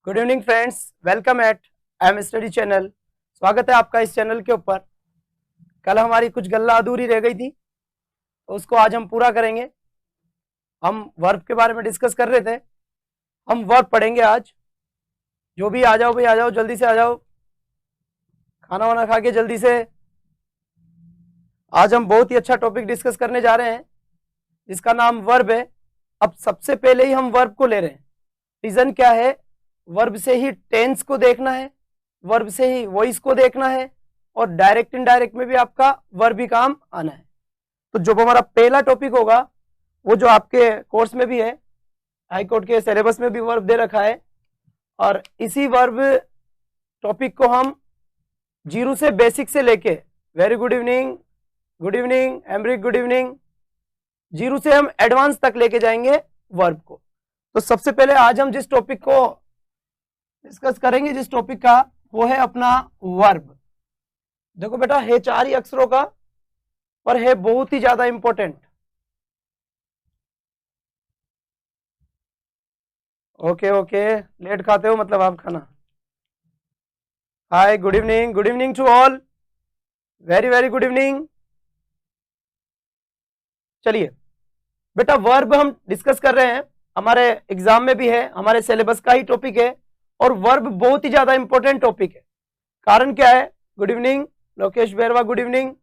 Good evening friends, welcome at M study channel. स्वागत है आपका इस चैनल के ऊपर। कल हमारी कुछ गल्ला अधूरी रह गई थी तो उसको आज हम पूरा करेंगे। हम वर्ब के बारे में डिस्कस कर रहे थे। हम वर्ब पढ़ेंगे आज। जो भी आ जाओ भाई, आ जाओ, जल्दी से आ जाओ, खाना वाना खा के जल्दी से। आज हम बहुत ही अच्छा टॉपिक डिस्कस करने जा रहे हैं जिसका नाम वर्ब है। अब सबसे पहले ही हम वर्ब को ले रहे हैं। रीजन क्या है? वर्ब से ही टेंस को देखना है, वर्ब से ही वॉइस को देखना है, और डायरेक्ट इनडायरेक्ट में भी आपका वर्ब ही काम आना है। तो जो हमारा पहला टॉपिक होगा वो जो आपके कोर्स में भी है, हाई कोर्ट के सिलेबस में भी वर्ब दे रखा है, और इसी वर्ब टॉपिक को हम जीरो से बेसिक से लेके very good evening, good evening एमरिक, गुड इवनिंग, जीरो से हम एडवांस तक लेके जाएंगे वर्ब को। तो सबसे पहले आज हम जिस टॉपिक को डिस्कस करेंगे, जिस टॉपिक का, वो है अपना वर्ब। देखो बेटा, है 4 ही अक्षरों का पर है बहुत ही ज्यादा इंपॉर्टेंट। ओके ओके, लेट खाते हो मतलब आप खाना। Hi, good evening, good evening to all, very very good evening. चलिए बेटा, वर्ब हम डिस्कस कर रहे हैं, हमारे एग्जाम में भी है, हमारे सिलेबस का ही टॉपिक है, और वर्ब बहुत ही ज्यादा इंपॉर्टेंट टॉपिक है। कारण क्या है? गुड इवनिंग लोकेश बेरवा, गुड इवनिंग।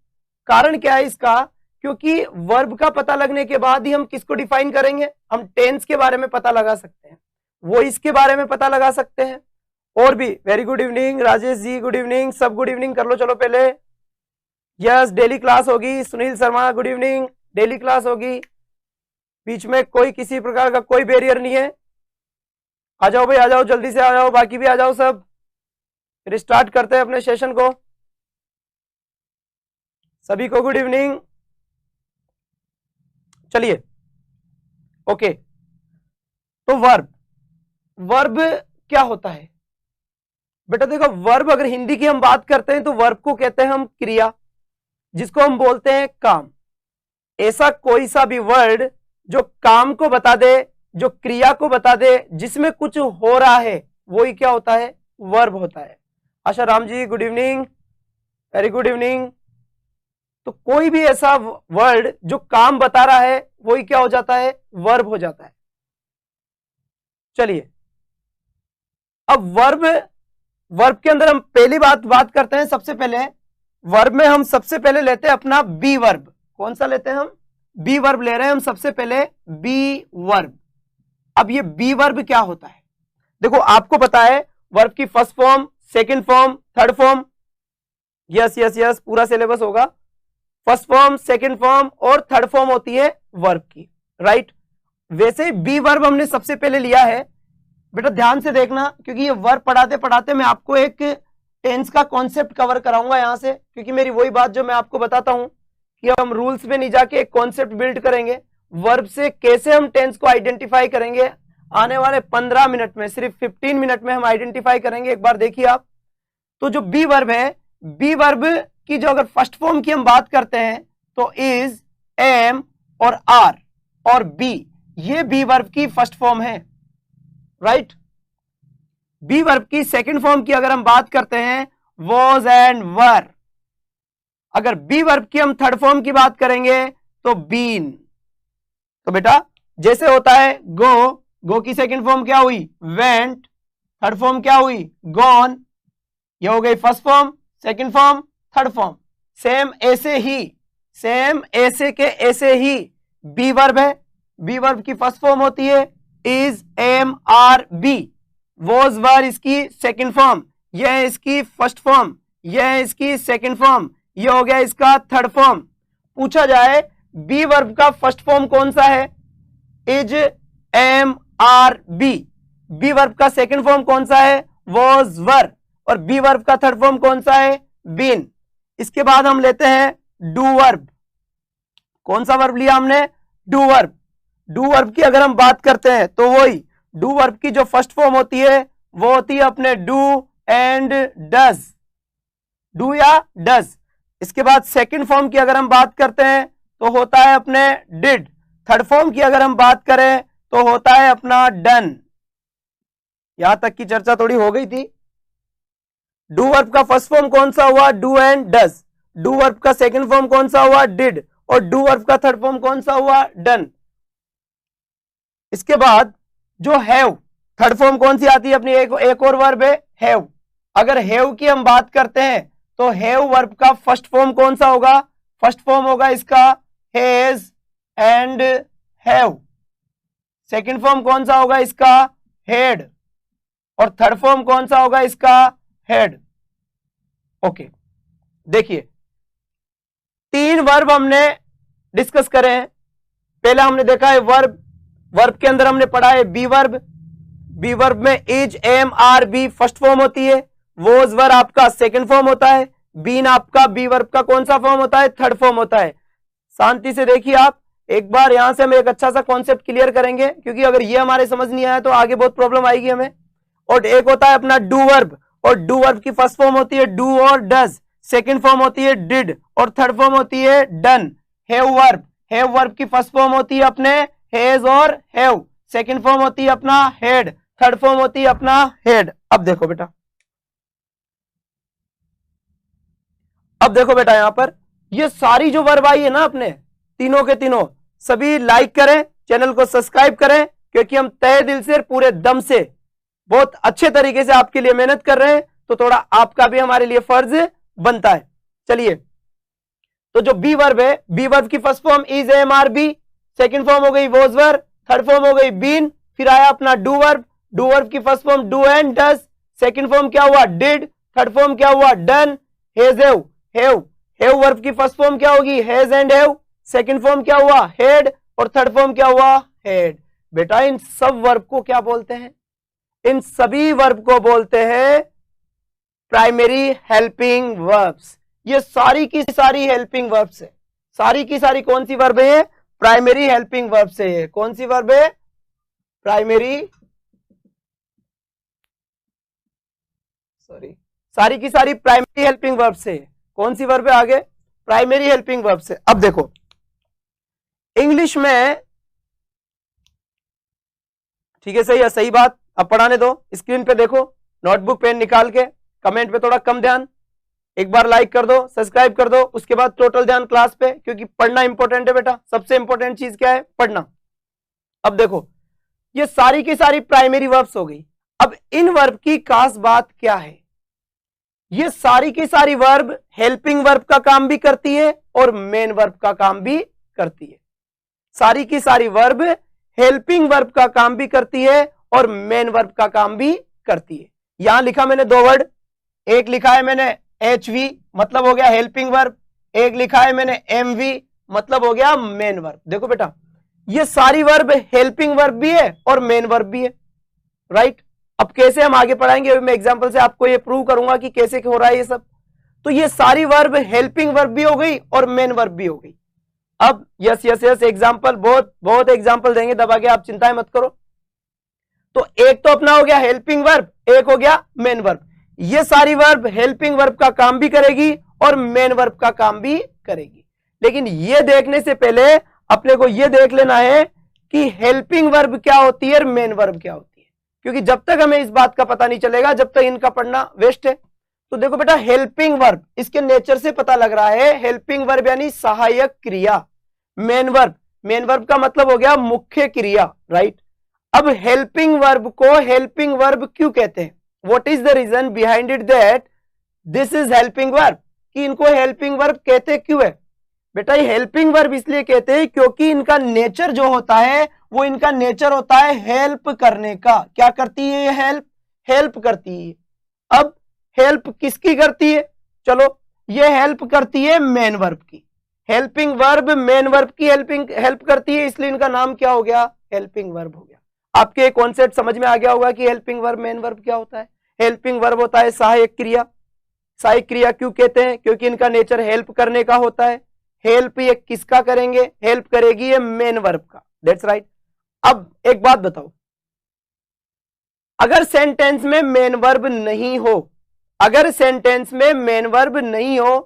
कारण क्या है इसका? क्योंकि वर्ब का पता लगने के बाद ही हम किसको डिफाइन करेंगे। हम टेंस के बारे में पता लगा सकते हैं, वॉइस के बारे में पता लगा सकते हैं, और भी। Very good evening Rajesh ji, good evening, सब गुड इवनिंग कर लो। चलो पहले, यस, डेली क्लास होगी। Sunil Sharma, good evening, daily class होगी, बीच में कोई किसी प्रकार का कोई बैरियर नहीं है। आ जाओ भाई, आ जाओ, जल्दी से आ जाओ, बाकी भी आ जाओ सब। फिर स्टार्ट करते हैं अपने सेशन को। सभी को गुड इवनिंग। चलिए ओके, तो वर्ब, वर्ब क्या होता है बेटा? देखो, वर्ब अगर हिंदी की हम बात करते हैं तो वर्ब को कहते हैं हम क्रिया, जिसको हम बोलते हैं काम। ऐसा कोई सा भी वर्ड जो काम को बता दे, जो क्रिया को बता दे, जिसमें कुछ हो रहा है, वो ही क्या होता है? वर्ब होता है। Asha Ram ji, good evening, very good evening. तो कोई भी ऐसा वर्ड जो काम बता रहा है, वो ही क्या हो जाता है? वर्ब हो जाता है। चलिए, अब वर्ब, वर्ब के अंदर हम पहली बात करते हैं। सबसे पहले वर्ब में हम सबसे पहले लेते हैं अपना बी वर्ब। कौन सा लेते हैं हम? बी वर्ब ले रहे हैं हम सबसे पहले, बी वर्ब। अब ये बी वर्ब क्या होता है? देखो, आपको पता है वर्ब की first form, second form, third form. Yes yes yes, पूरा सिलेबस होगा। फर्स्ट फॉर्म, सेकंड फॉर्म और थर्ड फॉर्म होती है वर्ब की, राइट। वैसे बी वर्ब हमने सबसे पहले लिया है। बेटा ध्यान से देखना, क्योंकि ये वर्ब पढ़ाते पढ़ाते मैं आपको एक टेंस का कॉन्सेप्ट कवर कराऊंगा यहां से, क्योंकि मेरी वही बात जो मैं आपको बताता हूं कि हम रूल्स में नहीं जाके एक कॉन्सेप्ट बिल्ड करेंगे। वर्ब से कैसे हम टेंस को आइडेंटिफाई करेंगे, आने वाले 15 मिनट में, सिर्फ 15 मिनट में हम आइडेंटिफाई करेंगे। एक बार देखिए आप, तो जो बी वर्ब है, बी वर्ब की जो अगर फर्स्ट फॉर्म की हम बात करते हैं तो इज, एम और आर और बी, ये बी वर्ब की फर्स्ट फॉर्म है, राइट। बी वर्ब की सेकंड फॉर्म की अगर हम बात करते हैं, वॉज एंड वर। अगर बी वर्ब की हम थर्ड फॉर्म की बात करेंगे तो बीन। तो बेटा जैसे होता है गो, गो की सेकंड फॉर्म क्या हुई? वेंट। थर्ड फॉर्म क्या हुई? गॉन। ये हो गई first form, second form, third form. Same ऐसे ही, सेम ऐसे के ऐसे ही बी वर्ब है। बी वर्ब की फर्स्ट फॉर्म होती है is, am, are, be. Was, were इसकी सेकंड फॉर्म, यह है इसकी फर्स्ट फॉर्म, यह है इसकी सेकंड फॉर्म, यह हो गया इसका थर्ड फॉर्म। पूछा जाए बी वर्ब का फर्स्ट फॉर्म कौन सा है? Is, am, are, be. Be verb का सेकंड फॉर्म कौन सा है? Was, were. और बी वर्ब का थर्ड फॉर्म कौन सा है? बीन। इसके बाद हम लेते हैं डू वर्ब। कौन सा वर्ब लिया हमने? Do verb. डू वर्ब की अगर हम बात करते हैं तो वही डू वर्ब की जो फर्स्ट फॉर्म होती है वो होती है अपने डू एंड डज, डू या डज। इसके बाद सेकंड फॉर्म की अगर हम बात करते हैं तो होता है अपने डिड। थर्ड फॉर्म की अगर हम बात करें तो होता है अपना डन। यहां तक की चर्चा थोड़ी हो गई थी। डू वर्ब का फर्स्ट फॉर्म कौन सा हुआ? Do and does. Do verb का सेकंड फॉर्म कौन सा हुआ? डिड। और डू वर्ब का थर्ड फॉर्म कौन सा हुआ? डन। इसके बाद जो हैव, थर्ड फॉर्म कौन सी आती है अपनी? एक और वर्ब है हैव। अगर हैव की हम बात करते हैं तो हैव वर्ब का फर्स्ट फॉर्म कौन सा होगा? फर्स्ट फॉर्म होगा इसका has and have. Second form कौन सा होगा इसका? हैड। और थर्ड फॉर्म कौन सा होगा इसका? हैड। ओके, देखिए 3 वर्ब हमने डिस्कस करे हैं। पहला हमने देखा है वर्ब। वर्ब के अंदर हमने पढ़ा है बी वर्ब। बी वर्ब में is, am, are, be first form होती है। वोज वर आपका सेकंड फॉर्म होता है। बीन आपका बी वर्ब का कौन सा फॉर्म होता है? थर्ड फॉर्म होता है। शांति से देखिए आप, एक बार यहां से हम एक अच्छा सा कॉन्सेप्ट क्लियर करेंगे, क्योंकि अगर ये हमारे समझ नहीं आया तो आगे बहुत प्रॉब्लम आएगी हमें। और एक होता है अपना डू वर्ब, और डू वर्ब की फर्स्ट फॉर्म होती है डू और डज, सेकंड फॉर्म होती है डिड, और थर्ड फॉर्म होती है done. Have verb, have verb की फर्स्ट फॉर्म होती है अपने हैज और हैव, सेकंड फॉर्म होती है अपना हैड, थर्ड फॉर्म होती है अपना हैड। अब देखो बेटा, अब देखो बेटा यहां पर ये सारी जो वर्ब आई है ना अपने तीनों के तीनों, सभी लाइक करें, चैनल को सब्सक्राइब करें, क्योंकि हम तहे दिल से पूरे दम से बहुत अच्छे तरीके से आपके लिए मेहनत कर रहे हैं, तो थोड़ा आपका भी हमारे लिए फर्ज बनता है। चलिए, तो जो बी वर्ब है, बी वर्ब की first form is, am, are, be, second form हो गई वॉज वर, थर्ड फॉर्म हो गई बीन, फिर आया अपना डू वर्ब। डू वर्ब की first form do and does, second form क्या हुआ? डिड, थर्ड फॉर्म क्या हुआ? Done. Has, have, have, have verb की फर्स्ट फॉर्म क्या होगी? Has and have, second form क्या हुआ? हैड, और थर्ड फॉर्म क्या हुआ? हैड। बेटा इन सब वर्ब को क्या बोलते हैं? इन सभी वर्ब को बोलते हैं प्राइमरी हेल्पिंग वर्ब्स। ये सारी की सारी हेल्पिंग वर्ब्स है। सारी की सारी कौन सी वर्ब है? प्राइमरी हेल्पिंग वर्ब से है। कौन सी वर्ब है? प्राइमरी, सॉरी, सारी की सारी प्राइमरी हेल्पिंग वर्ब से। कौन सी वर्ब है आगे? प्राइमरी हेल्पिंग वर्ब से। अब देखो इंग्लिश में, ठीक है, सही है, सही बात। अब पढ़ाने दो, स्क्रीन पे देखो, नोटबुक पेन निकाल के। कमेंट पे थोड़ा कम ध्यान, एक बार लाइक कर दो, सब्सक्राइब कर दो, उसके बाद टोटल ध्यान क्लास पे, क्योंकि पढ़ना इंपॉर्टेंट है बेटा। सबसे इंपॉर्टेंट चीज क्या है? पढ़ना। अब देखो ये सारी की सारी प्राइमरी वर्ब्स हो गई। अब इन वर्ब की खास बात क्या है? ये सारी की सारी वर्ब हेल्पिंग वर्ब का काम भी करती है और मेन वर्ब का काम भी करती है। सारी की सारी वर्ब हेल्पिंग वर्ब का काम भी करती है और मेन वर्ब का काम भी करती है। यहां लिखा मैंने 2 वर्ड, एक लिखा है मैंने HV, मतलब हो गया हेल्पिंग वर्ब, एक लिखा है मैंने MV, मतलब हो गया मेन वर्ब। देखो बेटा ये सारी वर्ब हेल्पिंग वर्ब भी है और मेन वर्ब भी है, राइट। अब कैसे हम आगे पढ़ाएंगे, मैं एग्जांपल से आपको ये प्रूव करूंगा कि कैसे हो रहा है ये सब। तो ये सारी वर्ब हेल्पिंग वर्ब भी हो गई और मेन वर्ब भी हो गई। अब यस यस यस एग्जांपल, बहुत बहुत एग्जांपल देंगे, दबा के आप चिंताएं मत करो। तो एक तो अपना हो गया हेल्पिंग वर्ब, एक हो गया मेन वर्ब। ये सारी वर्ब हेल्पिंग वर्ब का काम भी करेगी और मेन वर्ब का काम भी करेगी। लेकिन ये देखने से पहले अपने को ये देख लेना है कि हेल्पिंग वर्ब क्या होती है और मेन वर्ब क्या होती है, क्योंकि जब तक हमें इस बात का पता नहीं चलेगा, जब तक इनका पढ़ना वेस्ट है। तो देखो बेटा हेल्पिंग वर्ब, इसके नेचर से पता लग रहा है, हेल्पिंग वर्ब यानी सहायक क्रिया। मेन वर्ब, मेन वर्ब का मतलब हो गया मुख्य क्रिया, राइट। अब हेल्पिंग वर्ब को हेल्पिंग वर्ब क्यों कहते हैं? What is the reason behind it that this is helping verb, कि इनको हेल्पिंग वर्ब कहते क्यों है? बेटा ये हेल्पिंग वर्ब इसलिए कहते हैं क्योंकि इनका नेचर जो होता है वो इनका नेचर होता है हेल्प करने का। क्या करती है ये? हेल्प, हेल्प करती है। अब हेल्प किसकी करती है? चलो ये हेल्प करती है मेन वर्ब की। हेल्पिंग वर्ब मेन वर्ब की हेल्प करती है, इसलिए इनका नाम क्या हो गया? हेल्पिंग वर्ब हो गया। आपके कॉन्सेप्ट समझ में आ गया होगा कि हेल्पिंग वर्ब मेन वर्ब क्या होता है। हेल्पिंग वर्ब होता है सहायक क्रिया। सहायक क्रिया क्यों कहते हैं? क्योंकि इनका नेचर हेल्प करने का होता है। हेल्प ये किसका करेंगे? हेल्प करेगी ये मेन वर्ब का, दैट्स राइट। अब एक बात बताओ, अगर सेंटेंस में मेन वर्ब नहीं हो, अगर सेंटेंस में मेन वर्ब नहीं हो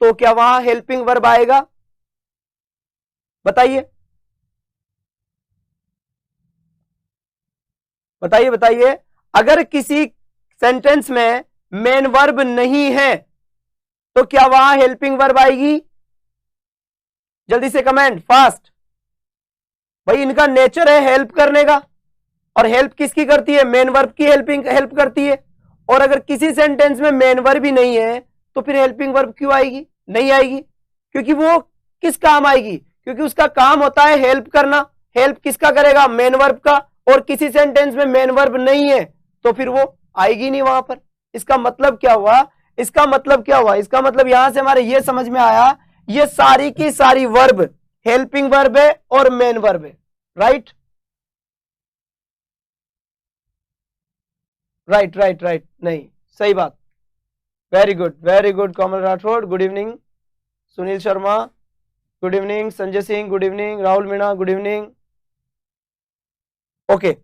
तो क्या वहां हेल्पिंग वर्ब आएगा? बताइए बताइए बताइए। अगर किसी सेंटेंस में मेन वर्ब नहीं है तो क्या वहां हेल्पिंग वर्ब आएगी? जल्दी से कमेंट फास्ट। भाई इनका नेचर है हेल्प करने का, और हेल्प किसकी करती है? मेन वर्ब की हेल्प करती है। और अगर किसी सेंटेंस में मेन वर्ब भी नहीं है तो फिर हेल्पिंग वर्ब क्यों आएगी? नहीं आएगी, क्योंकि वो किस काम आएगी? क्योंकि उसका काम होता है हेल्प करना। हेल्प किसका करेगा? मेन वर्ब का। और किसी सेंटेंस में मेन वर्ब नहीं है तो फिर वो आएगी नहीं वहां पर। इसका मतलब क्या हुआ? इसका मतलब क्या हुआ? इसका मतलब यहां से हमारे ये समझ में आया, ये सारी की सारी वर्ब हेल्पिंग वर्ब है और मेन वर्ब है। राइट राइट राइट राइट, नहीं सही बात। Very good Kamal Rathore, good evening. Sunil Sharma good evening. Sanjay Singh good evening. Rahul Meena good evening. Okay,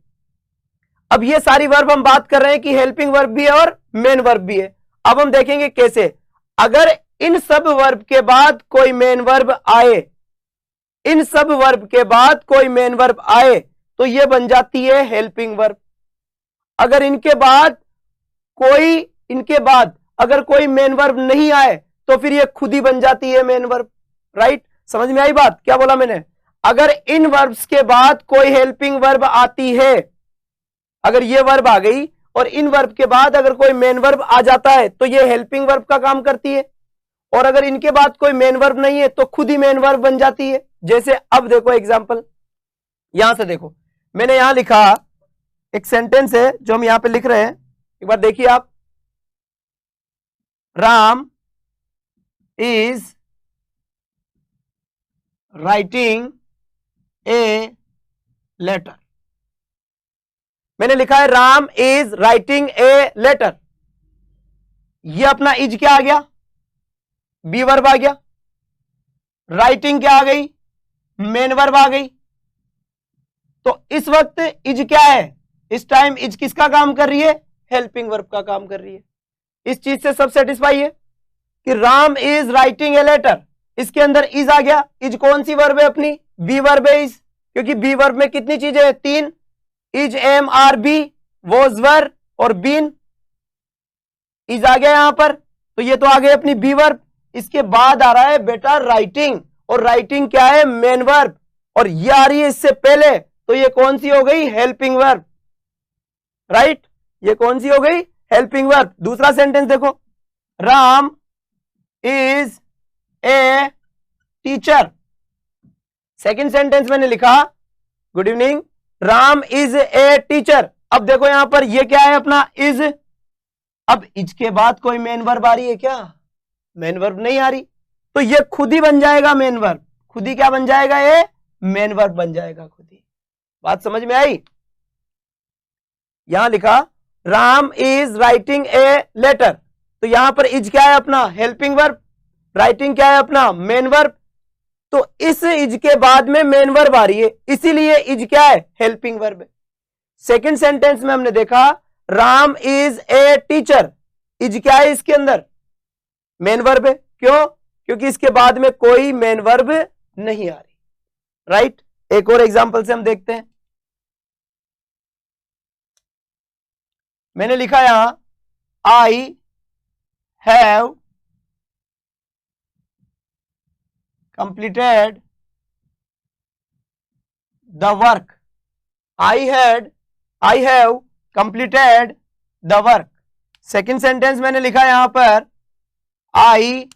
अब ये सारी वर्ब हम बात कर रहे हैं कि हेल्पिंग वर्ब भी है और मेन वर्ब भी है। अब हम देखेंगे कैसे। अगर इन सब वर्ब के बाद कोई मेन वर्ब आए, इन सब वर्ब के बाद कोई मेन वर्ब आए तो ये बन जाती है हेल्पिंग वर्ब। अगर इनके बाद अगर कोई मेन वर्ब नहीं आए तो फिर ये खुद ही बन जाती है मेन वर्ब। राइट, समझ में आई बात? क्या बोला मैंने? अगर इन वर्ब्स के बाद कोई हेल्पिंग वर्ब आती है, अगर ये वर्ब आ गई और इन वर्ब के बाद अगर कोई मेन वर्ब आ जाता है तो ये हेल्पिंग वर्ब का काम करती है। और अगर इनके बाद कोई मेन वर्ब नहीं है तो खुद ही मेन वर्ब बन जाती है। जैसे अब देखो एग्जांपल, यहां से देखो, मैंने यहां लिखा एक सेंटेंस है जो हम यहां पे लिख रहे हैं, एक बार देखिए आप। Ram is writing a letter. मैंने लिखा है Ram is writing a letter. ये अपना इज क्या आ गया? बी वर्ब आ गया। राइटिंग क्या आ गई? मेन वर्ब आ गई। तो इस वक्त इज क्या है? इस टाइम इज किसका काम कर रही है? हेल्पिंग वर्ब का काम कर रही है। इस चीज से सब सेटिस्फाई है कि Ram is writing a letter, इसके अंदर इज आ गया। इज कौन सी वर्ब है? अपनी बी वर्ब है इज, क्योंकि बी वर्ब में कितनी चीजें हैं? 3, is, am, are, be, was, were और बीन। इज आ गया यहां पर, तो ये तो आ गई अपनी बी वर्ब। इसके बाद आ रहा है बेटा राइटिंग, और राइटिंग क्या है? Main verb. और ये आ रही है इससे पहले, तो ये कौन सी हो गई? Helping verb. राइट, ये कौन सी हो गई? Helping verb. दूसरा सेंटेंस देखो, Ram is a teacher. Second sentence मैंने लिखा, good evening, Ram is a teacher. अब देखो यहां पर ये क्या है? अपना इज। अब इज के बाद कोई मेन वर्ब आ रही है क्या? मेन वर्ब नहीं आ रही, तो ये खुद ही बन जाएगा मेन वर्ब। खुद ही क्या बन जाएगा? ये मेन वर्ब बन जाएगा खुद ही। बात समझ में आई? यहां लिखा Ram is writing a letter, तो यहां पर इज क्या है? अपना हेल्पिंग वर्ब। राइटिंग क्या है? अपना मेन वर्ब। तो इस इज के बाद में मेन वर्ब आ रही है, इसीलिए इज क्या है? हेल्पिंग वर्ब है। सेकेंड सेंटेंस में हमने देखा Ram is a teacher, is क्या है? इसके अंदर मेन वर्ब है। क्यों? क्योंकि इसके बाद में कोई मेन वर्ब नहीं आ रही। राइट, एक और एग्जांपल से हम देखते हैं। मैंने लिखा यहां I have completed the work. I have completed the work. Second sentence मैंने लिखा यहां पर आई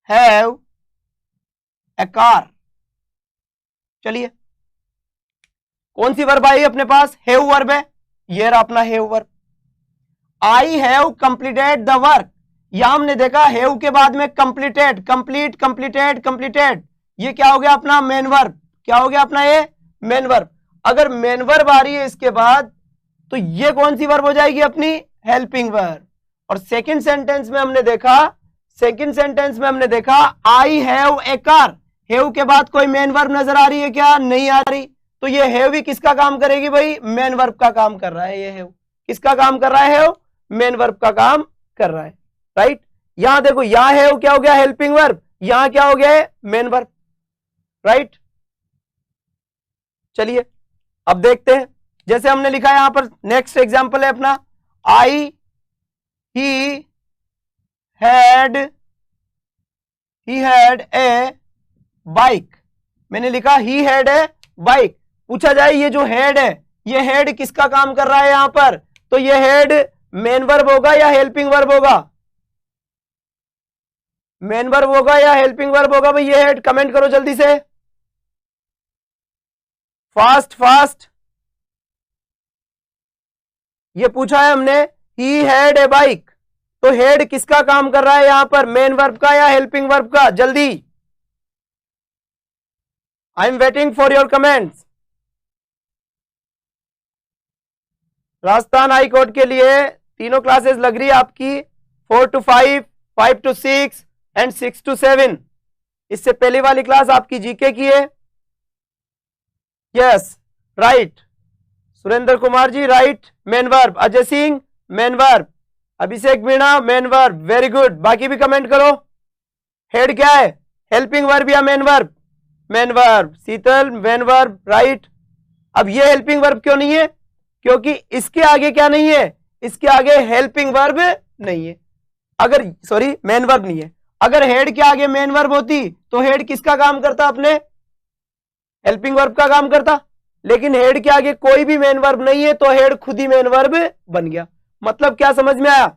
हैव ए कार। चलिए, कौन सी वर्ब आई अपने पास? हैव वर्ब है, ये रहा अपना have verb. I have completed the work, यहां हमने देखा हैव के बाद में कंप्लीटेड, कंप्लीटेड, ये क्या हो गया? अपना मेन वर्ब। क्या हो गया अपना? ये मेन वर्ब। अगर मेन वर्ब आ रही है इसके बाद तो ये कौन सी वर्ब हो जाएगी? अपनी हेल्पिंग वर्ब। और सेकंड सेंटेंस में हमने देखा I have a car. Have के बाद कोई मेन वर्ब नजर आ रही है क्या? नहीं आ रही, तो ये हैव भी किसका काम करेगी भाई? मेन वर्ब का काम कर रहा है। ये हैव किसका काम कर रहा है? हैव मेन वर्ब का काम कर रहा है। राइट, यहां देखो, यहां हैव क्या हो गया? Helping verb. यहां क्या हो गया है? Main verb. राइट, चलिए अब देखते हैं जैसे हमने लिखा है यहां पर, नेक्स्ट एग्जांपल है अपना, आई ही हैड ए बाइक। मैंने लिखा ही हैड ए बाइक। पूछा जाए ये जो हेड है, ये हेड किसका काम कर रहा है यहां पर, तो ये हेड मेन वर्ब होगा या हेल्पिंग वर्ब होगा, मेन वर्ब होगा या हेल्पिंग वर्ब होगा भाई, ये हेड कमेंट करो जल्दी से, फास्ट फास्ट। ये पूछा है हमने, ही हैड ए बाइक, तो हेड किसका काम कर रहा है यहां पर, मेन वर्ब का या हेल्पिंग वर्ब का, जल्दी, I am waiting for your comments. Rajasthan high court के लिए तीनों क्लासेस लग रही है आपकी, 4 to 5, 5 to 6 एंड 6 to 7। इससे पहली वाली क्लास आपकी जीके की है। Yes right, Surendra Kumar ji right, main verb, Ajay Singh main verb, Abhishek Meena main verb, very good. बाकी भी कमेंट करो, हेड क्या है, हेल्पिंग वर्ब या main verb, main verb, Sheetal main verb right. अब ये हेल्पिंग वर्ब क्यों नहीं है, क्योंकि इसके आगे क्या नहीं है, इसके आगे हेल्पिंग वर्ब नहीं है, अगर सॉरी मेन वर्ब नहीं है। अगर हेड के आगे मेन वर्ब होती तो हेड किसका काम करता, अपने हेल्पिंग वर्ब का काम करता, लेकिन हेड के आगे कोई भी मेन वर्ब नहीं है तो हेड खुद ही मेन वर्ब बन गया। मतलब क्या समझ में आया,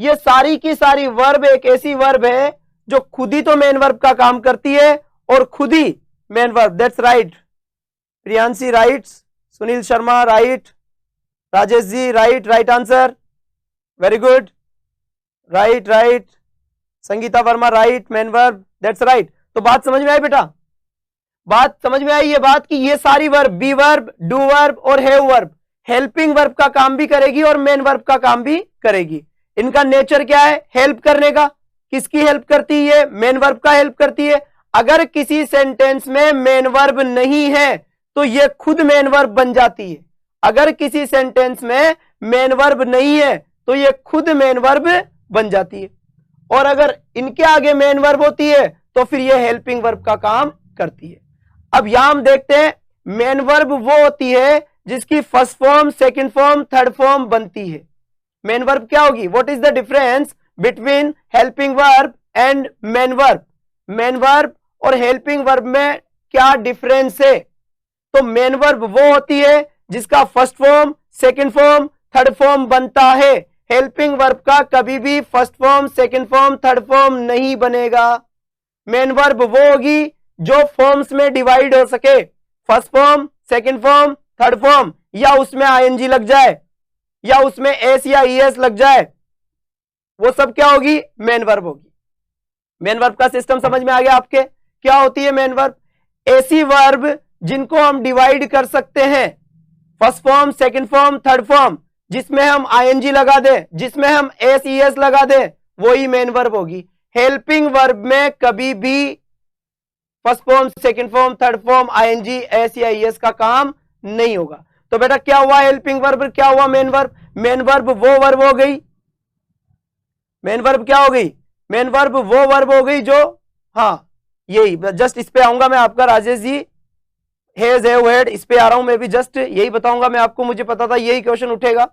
ये सारी की सारी वर्ब एक ऐसी वर्ब है जो खुद ही तो मेन वर्ब का काम करती है और खुद ही main verb. That's right, Priyanshi right, Sunil Sharma right, Rajesh ji right, right answer, very good, right right, Sangeeta Verma right, main verb, that's right. तो बात समझ में आई बेटा, बात समझ में आई ये बात कि ये सारी verb, be verb, do verb और हैव वर्ब, हेल्पिंग वर्ब का काम भी करेगी और मेन वर्ब का काम भी करेगी। इनका नेचर क्या है, हेल्प करने का। किसकी हेल्प करती है, मेन वर्ब का हेल्प करती है। अगर किसी सेंटेंस में मेन वर्ब नहीं है तो ये खुद मेन वर्ब बन जाती है, अगर किसी सेंटेंस में मेन वर्ब नहीं है तो ये खुद मेन वर्ब बन जाती है, और अगर इनके आगे मेन वर्ब होती है तो फिर ये हेल्पिंग वर्ब का काम करती है। अब यहां हम देखते हैं, मेन वर्ब वो होती है जिसकी first form, second form, third form बनती है। मेन वर्ब क्या होगी, what is the difference between helping verb and main verb, main verb और हेल्पिंग वर्ब में क्या डिफरेंस है। तो मेन वर्ब वो होती है जिसका first form, second form, third form बनता है। हेल्पिंग वर्ब का कभी भी first form, second form, third form नहीं बनेगा। मेन वर्ब वो होगी जो फॉर्म्स में डिवाइड हो सके, first form, second form, third form, या उसमें आईएनजी लग जाए या उसमें एस या ईएस लग जाए, वो सब क्या होगी, मेन वर्ब होगी। मेन वर्ब का सिस्टम समझ में आ गया आपके, क्या होती है मेन वर्ब, ऐसी वर्ब जिनको हम डिवाइड कर सकते हैं, first form, second form, third form, जिसमें हम आईएनजी लगा दें, जिसमें हम एस ईएस लगा दें, वही मेन वर्ब होगी। हेल्पिंग वर्ब में कभी भी first form, second form, third form, ING, S या ईएस का काम नहीं होगा। तो बेटा क्या हुआ हेल्पिंग वर्ब, क्या हुआ मेन वर्ब, मेन वर्ब वो वर्ब हो गई, मेन वर्ब क्या हो गई, मेन वर्ब वो वर्ब हो गई जो, हाँ यही, जस्ट इस पे आऊंगा मैं आपका, Rajesh ji has, have, had, इस पे आ रहा हूं मैं भी, जस्ट यही बताऊंगा मैं आपको, मुझे पता था यही क्वेश्चन उठेगा।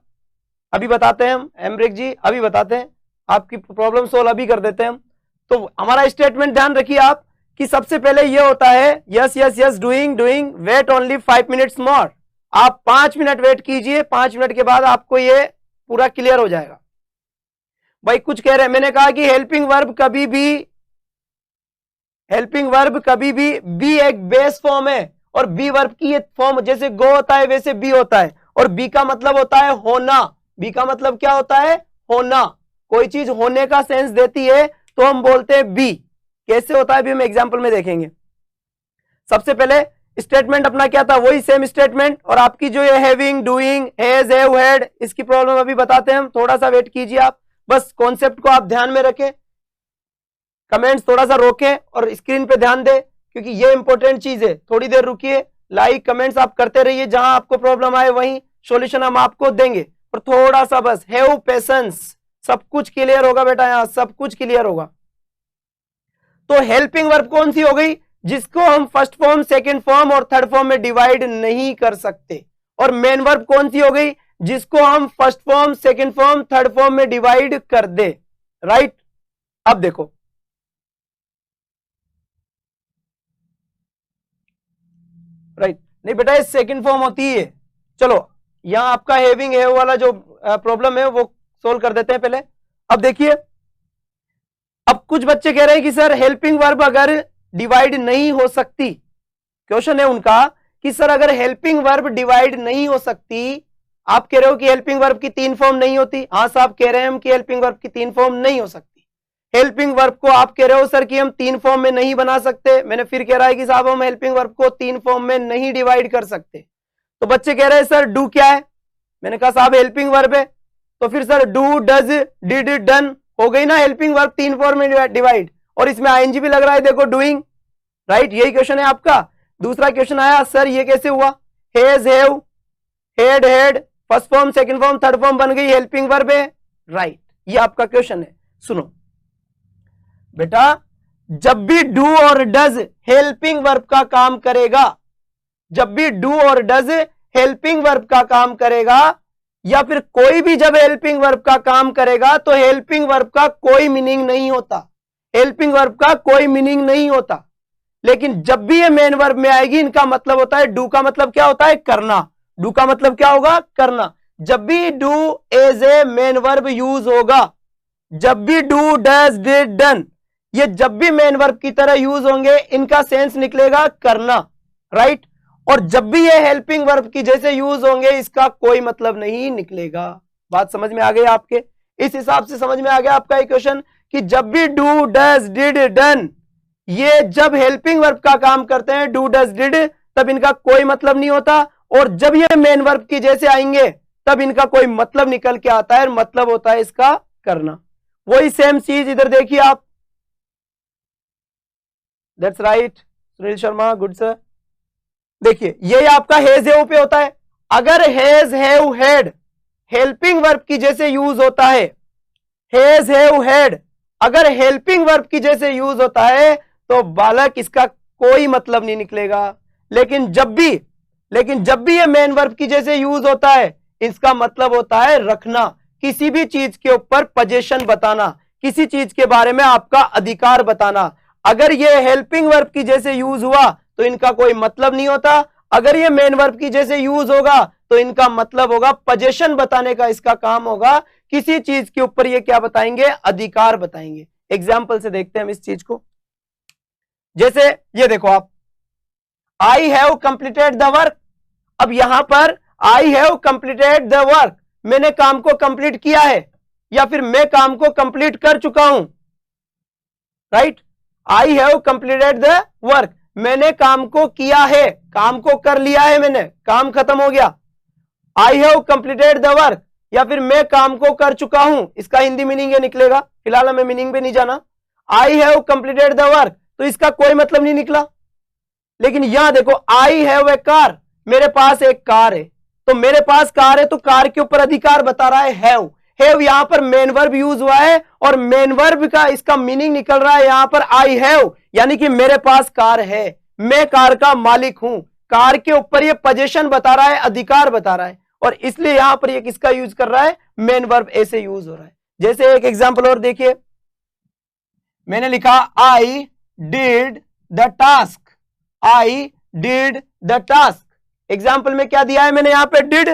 अभी बताते हैं हम, एमब्रेक जी अभी बताते हैं, आपकी प्रॉब्लम सोल्व अभी कर देते हैं हम। तो हमारा स्टेटमेंट ध्यान रखिए आप कि सबसे पहले ये होता है, yes yes yes, doing doing, wait only 5 minutes more. आप 5 मिनट वेट कीजिए, 5 मिनट के बाद आपको ये पूरा क्लियर हो जाएगा। भाई कुछ कह रहे हैं, मैंने कहा कि हेल्पिंग वर्ब कभी भी एक बेस फॉर्म है, और बी वर्ब की ये फॉर्म, जैसे गो होता है वैसे बी होता है, और बी का मतलब होता है होना। बी का मतलब क्या होता है, होना। कोई चीज होने का सेंस देती है तो हम बोलते हैं बी। कैसे होता है भी हम एग्जांपल में देखेंगे। सबसे पहले स्टेटमेंट अपना क्या था, वही सेम स्टेटमेंट, और आपकी जो ये having, doing, has, have, had, इसकी प्रॉब्लम अभी बताते हैं हम, थोड़ा सा वेट कीजिए आप, बस कॉन्सेप्ट को आप ध्यान में रखें, कमेंट्स थोड़ा सा रोकें और स्क्रीन पे ध्यान दें, क्योंकि ये इंपॉर्टेंट चीज है। थोड़ी देर रुकिए, लाइक कमेंट्स आप करते रहिए, जहां आपको प्रॉब्लम आए वहीं सॉल्यूशन हम आपको देंगे, और थोड़ा सा बस हैव पेशेंस, सब कुछ क्लियर होगा बेटा, यहां सब कुछ क्लियर होगा। तो हेल्पिंग वर्ब कौन सी हो गई, जिसको हम फर्स्ट फॉर्म, सेकंड फॉर्म और थर्ड फॉर्म में डिवाइड नहीं कर सकते, और मेन वर्ब कौन सी हो गई, जिसको हम first form, second form, third form में डिवाइड कर दे, राइट। अब देखो राइट, नहीं बेटा ये सेकंड फॉर्म होती है। चलो यहां आपका हैविंग हैव वाला जो प्रॉब्लम है वो सोल्व कर देते हैं पहले। अब देखिए, अब कुछ बच्चे कह रहे हैं कि सर हेल्पिंग वर्ब अगर डिवाइड नहीं हो सकती, क्वेश्चन है उनका कि सर अगर हेल्पिंग वर्ब डिवाइड नहीं हो सकती, आप कह रहे हो कि हेल्पिंग वर्ब की 3 फॉर्म नहीं होती। हाँ साहब कह रहे हैं हम कि हेल्पिंग वर्ब की 3 फॉर्म नहीं हो सकती। हेल्पिंग वर्ब को आप कह रहे हो सर कि हम 3 फॉर्म में नहीं बना सकते, मैंने फिर कह रहा है कि साहब हम हेल्पिंग वर्ब को 3 फॉर्म में नहीं डिवाइड कर सकते। तो बच्चे कह रहे हैं सर डू क्या है, मैंने कहा साहब हेल्पिंग वर्ब है। तो फिर sir do, does, did, done हो गई ना हेल्पिंग वर्ब 3 फॉर्म में डिवाइड, और इसमें आईएनजी भी लग रहा है, देखो डूइंग, राइट। यही क्वेश्चन है आपका। दूसरा क्वेश्चन आया सर ये कैसे हुआ, has, have, had, had, first form, second form, third form बन गई, हेल्पिंग वर्ब है, राइट। ये आपका क्वेश्चन है। सुनो बेटा, जब भी डू और डज हेल्पिंग वर्ब का काम करेगा, जब भी डू और डज हेल्पिंग वर्ब का काम करेगा, या फिर कोई भी जब हेल्पिंग वर्ब का काम करेगा, तो हेल्पिंग वर्ब का कोई मीनिंग नहीं होता, हेल्पिंग वर्ब का कोई मीनिंग नहीं होता। लेकिन जब भी ये मेन वर्ब में आएगी, इनका मतलब होता है, डू का मतलब क्या होता है, करना, डू का मतलब क्या होगा, करना। जब भी do as a main verb use होगा, जब भी डू, डज, डिड, डन, ये जब भी मेन वर्ब की तरह यूज होंगे, इनका सेंस निकलेगा करना, राइट। और जब भी ये हेल्पिंग वर्ब की जैसे यूज होंगे, इसका कोई मतलब नहीं निकलेगा। बात समझ में आ गई आपके? इस हिसाब से समझ में आ गया आपका इक्वेशन कि जब भी डू, डज, डिड, डन, ये जब हेल्पिंग वर्ब का काम करते हैं, डू, डज, डिड, तब इनका कोई मतलब नहीं होता। और जब ये मेन वर्ब की जैसे आएंगे, तब इनका कोई मतलब निकल के आता है, मतलब होता है इसका करना। वही सेम चीज इधर देखिए आप, that's right Sunil Sharma, good sir. देखिए ये आपका हैज, हैव पे होता है। अगर has, have, had helping verb की जैसे यूज होता है, हैज, हैव, हैड अगर हेल्पिंग वर्ब की जैसे यूज होता है, तो बालक इसका कोई मतलब नहीं निकलेगा। लेकिन जब भी ये मेन वर्ब की जैसे यूज होता है, इसका मतलब होता है रखना, किसी भी चीज के ऊपर पोजीशन बताना, किसी चीज के बारे में आपका अधिकार बताना। अगर ये हेल्पिंग वर्ब की जैसे यूज हुआ, तो इनका कोई मतलब नहीं होता। अगर ये मेन वर्ब की जैसे यूज होगा, तो इनका मतलब होगा पोजीशन बताने का, इसका काम होगा किसी चीज के ऊपर ये क्या बताएंगे, अधिकार बताएंगे। एग्जाम्पल से देखते हैं हम इस चीज को। जैसे ये देखो आप, I have completed the work. अब यहां पर I have completed the work, मैंने काम को कंप्लीट किया है, या फिर मैं काम को कंप्लीट कर चुका हूं, right. I have completed the work, मैंने काम को किया है, काम को कर लिया है मैंने, काम खत्म हो गया। I have completed the work, या फिर मैं काम को कर चुका हूं, इसका हिंदी मीनिंग ये निकलेगा। फिलहाल हमें मीनिंग पे नहीं जाना। I have completed the work, तो इसका कोई मतलब नहीं निकला। लेकिन यहां देखो, आई हैव ए कार, मेरे पास एक कार है, तो मेरे पास कार है, तो कार के ऊपर अधिकार बता रहा है हैव। हैव यहां पर मेन वर्ब यूज हुआ है, और मेन वर्ब का इसका मीनिंग निकल रहा है यहां पर आई हैव, यानी कि मेरे पास कार है, मैं कार का मालिक हूं। कार के ऊपर ये पोजीशन बता रहा है, अधिकार बता रहा है, और इसलिए यहां पर ये किसका यूज कर रहा है, मेन वर्ब ऐसे यूज हो रहा है। जैसे एक एग्जांपल और देखिए, मैंने लिखा आई did the task, I did the task. Example में क्या दिया है मैंने यहां पे, डिड।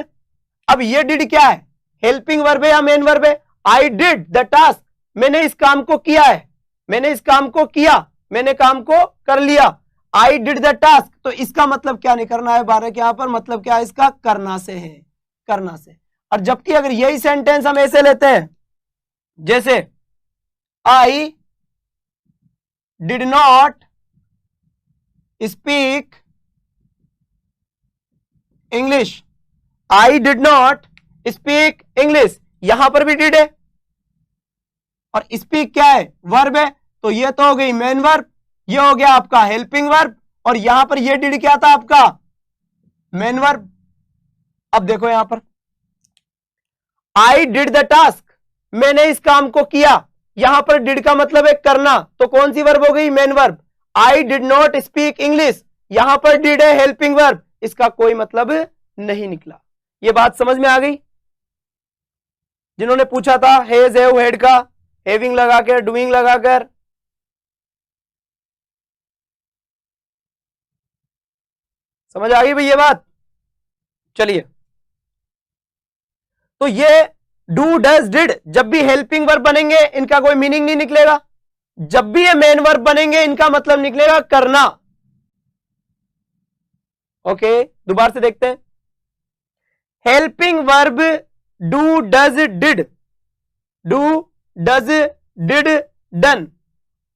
अब ये डिड क्या है, हेल्पिंग वर्ब है या मेन वर्ब है? आई डिड द टास्क, मैंने इस काम को किया है, मैंने इस काम को किया, मैंने काम को कर लिया। आई डिड द टास्क, तो इसका मतलब क्या निकलना है बालक, यहां पर मतलब क्या है इसका, करना से है, करना से। और जबकि अगर यही सेंटेंस हम ऐसे लेते हैं, जैसे आई did not speak English, I did not speak English, यहां पर भी डिड है, और स्पीक क्या है, वर्ब है, तो ये तो हो गई मेन वर्ब, ये हो गया आपका हेल्पिंग वर्ब, और यहां पर ये डिड क्या था आपका, मेन वर्ब। अब देखो यहां पर आई डिड द टास्क, मैंने इस काम को किया, यहां पर डिड का मतलब है करना, तो कौन सी वर्ब हो गई, main verb. I did not speak English, यहां पर डिड है हेल्पिंग वर्ब, इसका कोई मतलब नहीं निकला। ये बात समझ में आ गई? जिन्होंने पूछा था हैज हैव हैड का हैविंग लगाकर डूइंग लगाकर, समझ आ गई भाई ये बात? चलिए, तो ये डू डज डिड जब भी हेल्पिंग वर्ब बनेंगे इनका कोई मीनिंग नहीं निकलेगा। जब भी ये मेन वर्ब बनेंगे इनका मतलब निकलेगा करना। ओके, दोबारा से देखते हैं। Helping verb do does did, do does did done.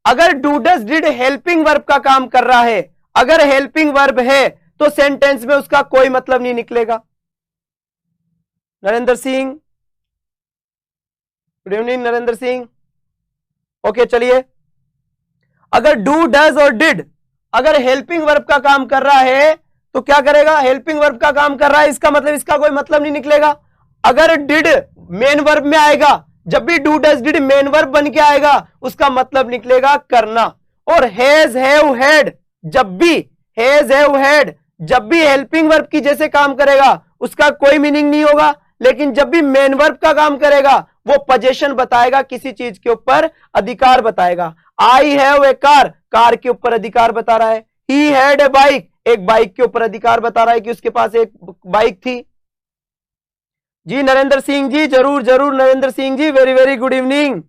अगर do does did helping verb का काम कर रहा है, अगर हेल्पिंग वर्ब है तो सेंटेंस में उसका कोई मतलब नहीं निकलेगा। Narendra Singh, good evening Narendra Singh. Okay चलिए, अगर डू डज और डिड अगर हेल्पिंग वर्ब का काम कर रहा है तो क्या करेगा? हेल्पिंग वर्ब का काम कर रहा है, इसका मतलब इसका कोई मतलब नहीं निकलेगा। अगर डिड मेन वर्ब में आएगा, जब भी do does did main verb बन के आएगा उसका मतलब निकलेगा करना। और हैज हैव हैड जब भी, हैज हैव हैड जब भी हेल्पिंग वर्ब की जैसे काम करेगा उसका कोई मीनिंग नहीं होगा। लेकिन जब भी मेन वर्ब का काम करेगा वो पोजीशन बताएगा, किसी चीज के ऊपर अधिकार बताएगा। I have a car, car के ऊपर अधिकार बता रहा है। ही हैड ए बाइक, एक बाइक के ऊपर अधिकार बता रहा है कि उसके पास एक बाइक थी। जी नरेंद्र सिंह जी, जरूर जरूर Narendra Singh ji, very very good evening.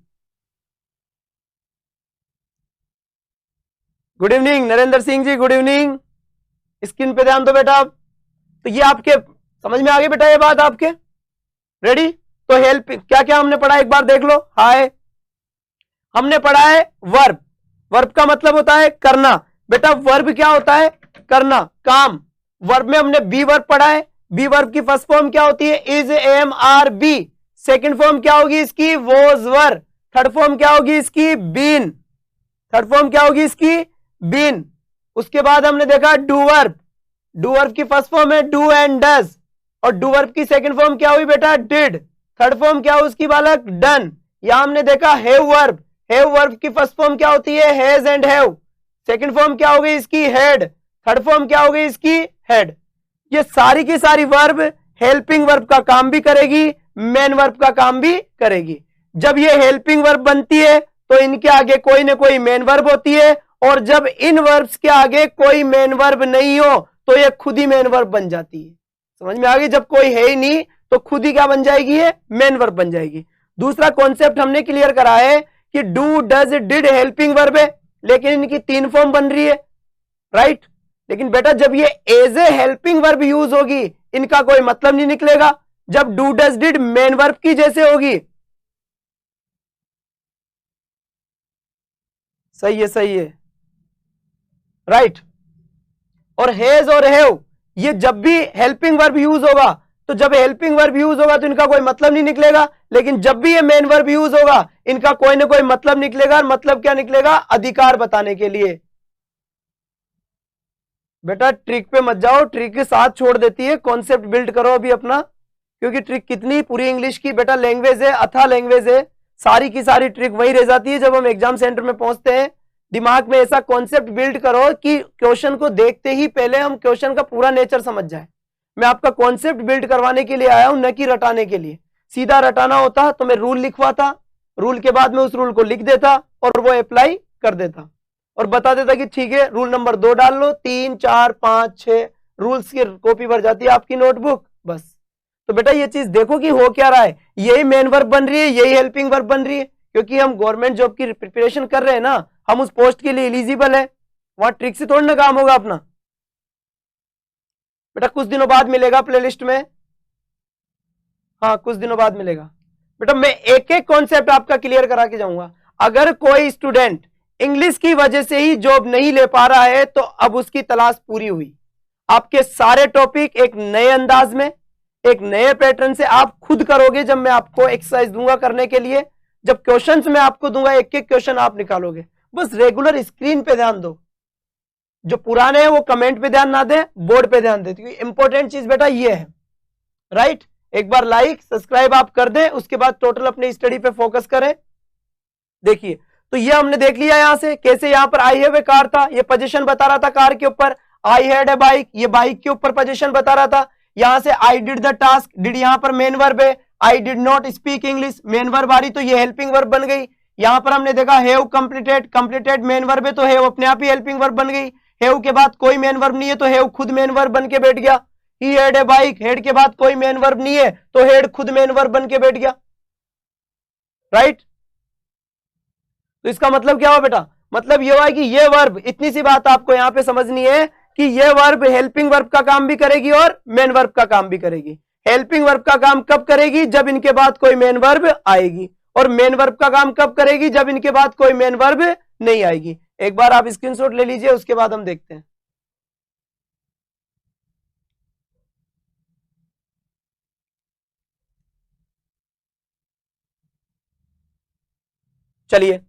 Good evening Narendra Singh ji, good evening. Screen पे ध्यान दो बेटा आप। तो ये आपके समझ में आ गई बेटा ये बात आपके? रेडी? तो हेल्प क्या क्या हमने पढ़ा एक बार देख लो। हाय, हमने पढ़ा है वर्ब, वर्ब का मतलब होता है करना। बेटा वर्ब क्या होता है? करना, काम। वर्ब में हमने बी वर्ब पढ़ा है। बी वर्ब की फर्स्ट फॉर्म क्या होती है? Is, am, are, be. Second form क्या होगी इसकी? Was, were. थर्ड फॉर्म क्या होगी इसकी? बीन। थर्ड फॉर्म क्या होगी इसकी? बीन। उसके बाद हमने देखा डू वर्ब, डू वर्ब की फर्स्ट फॉर्म है डू एंड डज, और डू वर्ब की सेकंड फॉर्म क्या हुई बेटा? डिड। थर्ड फॉर्म क्या हुई उसकी बालक? डन। यहां हमने देखा हैव वर्ब, हैव वर्ब की फर्स्ट फॉर्म क्या होती है? Has and have. Second form क्या हो गई इसकी? हैड। थर्ड फॉर्म क्या हो गई इसकी? हैड। ये सारी की सारी वर्ब हेल्पिंग वर्ब का काम भी करेगी, मेन वर्ब का काम भी करेगी। जब ये हेल्पिंग वर्ब बनती है तो इनके आगे कोई ना कोई मेन वर्ब होती है, और जब इन वर्ब्स के आगे कोई मेन वर्ब नहीं हो तो ये खुद ही मेन वर्ब बन जाती है। समझ में आ गई? जब कोई है ही नहीं तो खुद ही क्या बन जाएगी? ये मेन वर्ब बन जाएगी। दूसरा कॉन्सेप्ट हमने क्लियर करा है कि do does did helping verb है, लेकिन इनकी तीन फॉर्म बन रही है, राइट? लेकिन बेटा जब ये as a helping verb use होगी इनका कोई मतलब नहीं निकलेगा। जब do does did main verb की जैसे होगी, सही है, सही है, राइट। और हैज और हैव ये जब भी हेल्पिंग वर्ब यूज होगा, तो जब हेल्पिंग वर्ब यूज होगा तो इनका कोई मतलब नहीं निकलेगा। लेकिन जब भी ये मेन वर्ब यूज होगा इनका कोई ना कोई मतलब निकलेगा। और मतलब क्या निकलेगा? अधिकार बताने के लिए। बेटा ट्रिक पे मत जाओ, ट्रिक के साथ छोड़ देती है, कॉन्सेप्ट बिल्ड करो अभी अपना। क्योंकि ट्रिक कितनी पूरी इंग्लिश की बेटा लैंग्वेज है, अथा लैंग्वेज है, सारी की सारी ट्रिक वही रह जाती है जब हम एग्जाम सेंटर में पहुंचते हैं। दिमाग में ऐसा कॉन्सेप्ट बिल्ड करो कि क्वेश्चन को देखते ही पहले हम क्वेश्चन का पूरा नेचर समझ जाए। मैं आपका कॉन्सेप्ट बिल्ड करवाने के लिए आया हूं, न कि रटाने के लिए। सीधा रटाना होता तो मैं रूल लिखवाता, रूल के बाद में उस रूल को लिख देता और वो अप्लाई कर देता और बता देता कि ठीक है रूल नंबर 2 डाल लो, 3, 4, 5, 6 रूल्स की कॉपी भर जाती है आपकी नोटबुक, बस। तो बेटा ये चीज देखो कि हो क्या रहा है। यही मेन वर्ब बन रही है, यही हेल्पिंग वर्ब बन रही है, क्योंकि हम गवर्नमेंट जॉब की प्रिपरेशन कर रहे हैं ना, हम उस पोस्ट के लिए एलिजिबल है। वहां ट्रिक से थोड़ा ना काम होगा अपना। बेटा कुछ दिनों बाद मिलेगा प्लेलिस्ट में, हाँ कुछ दिनों बाद मिलेगा। बेटा मैं एक एक कॉन्सेप्ट आपका क्लियर करा के जाऊंगा। अगर कोई स्टूडेंट इंग्लिश की वजह से ही जॉब नहीं ले पा रहा है तो अब उसकी तलाश पूरी हुई। आपके सारे टॉपिक एक नए अंदाज में, एक नए पैटर्न से आप खुद करोगे। जब मैं आपको एक्सरसाइज दूंगा करने के लिए, जब क्वेश्चंस मैं आपको दूंगा, एक एक क्वेश्चन आप निकालोगे। बस रेगुलर स्क्रीन पे ध्यान दो, जो पुराने हैं वो कमेंट पे ध्यान ना दें, बोर्ड पे ध्यान दें। क्योंकि इंपॉर्टेंट चीज बेटा ये है, राइट। एक बार लाइक सब्सक्राइब आप कर दें, उसके बाद टोटल अपनी स्टडी पे फोकस करें। देखिए तो ये हमने देख लिया यहां से कैसे, यहां पर आई हैव ए कार था, ये पोजीशन बता रहा था कार के ऊपर। आई हैड ए बाइक, ये बाइक के ऊपर पोजीशन बता रहा था। यहां से I did the task, did यहां पर मेन वर्ब है, I did not speak English main verb आ रही तो ये हेल्पिंग वर्ब बन गई। यहां पर हमने देखा have completed, completed main verb है तो हैव अपने आप ही हेल्पिंग वर्ब बन गई। हैव के बाद कोई मेन वर्ब नहीं है तो हैव खुद मेन वर्ब बन के बैठ गया। He had a bike, head के बाद कोई मेन वर्ब नहीं है तो हेड खुद मेन वर्ब बन के बैठ गया, राइट। तो इसका मतलब क्या हुआ बेटा, मतलब ये हुआ कि ये वर्ब, इतनी सी बात आपको यहां पे समझनी है कि ये वर्ब हेल्पिंग वर्ब का काम भी करेगी और मेन वर्ब का काम भी करेगी। हेल्पिंग वर्ब का काम कब करेगी, जब इनके बाद कोई मेन वर्ब आएगी, और मेन वर्ब का काम कब करेगी, जब इनके बाद कोई मेन वर्ब नहीं आएगी। एक बार आप स्क्रीनशॉट ले लीजिए, उसके बाद हम देखते हैं। चलिए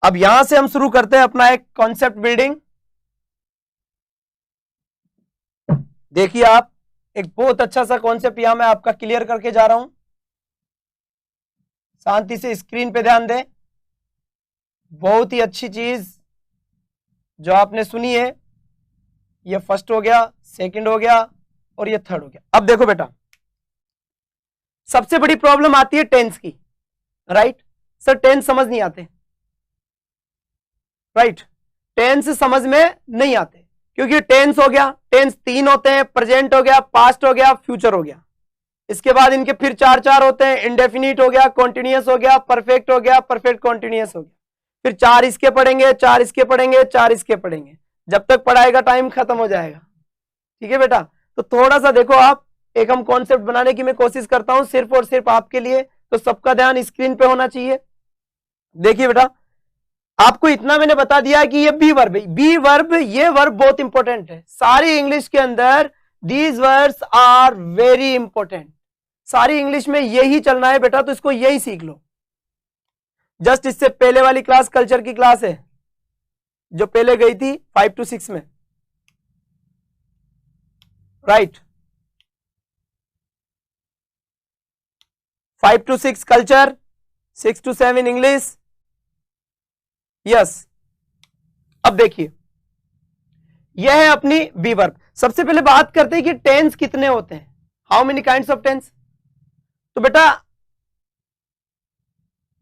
अब यहां से हम शुरू करते हैं अपना एक कॉन्सेप्ट बिल्डिंग। देखिए आप, एक बहुत अच्छा सा कॉन्सेप्ट यहां मैं आपका क्लियर करके जा रहा हूं, शांति से स्क्रीन पे ध्यान दें। बहुत ही अच्छी चीज जो आपने सुनी है, ये फर्स्ट हो गया, सेकंड हो गया और ये थर्ड हो गया। अब देखो बेटा, सबसे बड़ी प्रॉब्लम आती है टेंस की, राइट। सर टेंस समझ नहीं आते, राइट। टेंस समझ में नहीं आते क्योंकि टेंस हो गया, टेंस 3 होते हैं, प्रेजेंट हो गया, पास्ट हो गया, फ्यूचर हो गया। इसके बाद इनके फिर 4 होते हैं, इंडेफिनिट हो गया, कॉन्टिन्यूअस हो गया, परफेक्ट हो गया, परफेक्ट कॉन्टिन्यूअस हो गया। फिर 4 इसके पढ़ेंगे, 4 इसके पढ़ेंगे, 4 इसके पढ़ेंगे, जब तक पढ़ाएगा टाइम खत्म हो जाएगा। ठीक है बेटा, तो थोड़ा सा देखो आप, एक हम कॉन्सेप्ट बनाने की मैं कोशिश करता हूं सिर्फ और सिर्फ आपके लिए, तो सबका ध्यान स्क्रीन पे होना चाहिए। देखिए बेटा, आपको इतना मैंने बता दिया कि ये बी वर्ब है। बी वर्ब, ये वर्ब बहुत इंपॉर्टेंट है सारी इंग्लिश के अंदर। These verbs are very important, सारी इंग्लिश में यही चलना है बेटा, तो इसको यही सीख लो। जस्ट इससे पहले वाली क्लास कल्चर की क्लास है जो पहले गई थी 5 to 6 में, right. 5 to 6 culture, 6 to 7 English, yes. अब देखिए, यह है अपनी बी वर्ब। सबसे पहले बात करते हैं कि टेंस कितने होते हैं, how many kinds of tense. तो बेटा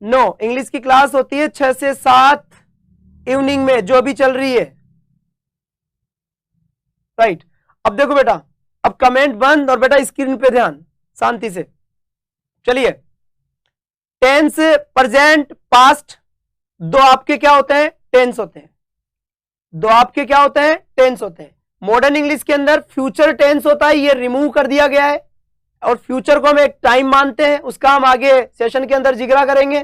नो, इंग्लिश की क्लास होती है 6 से 7 इवनिंग में, जो अभी चल रही है, राइट। अब देखो बेटा, अब कमेंट बंद और बेटा स्क्रीन पे ध्यान, शांति से। चलिए, टेंस, प्रेजेंट, पास्ट, दो आपके क्या होते हैं, टेंस होते हैं। दो आपके क्या होते हैं, टेंस होते हैं। मॉडर्न इंग्लिश के अंदर फ्यूचर टेंस होता है, ये रिमूव कर दिया गया है, और फ्यूचर को हम एक टाइम मानते हैं, उसका हम आगे सेशन के अंदर जिक्र करेंगे।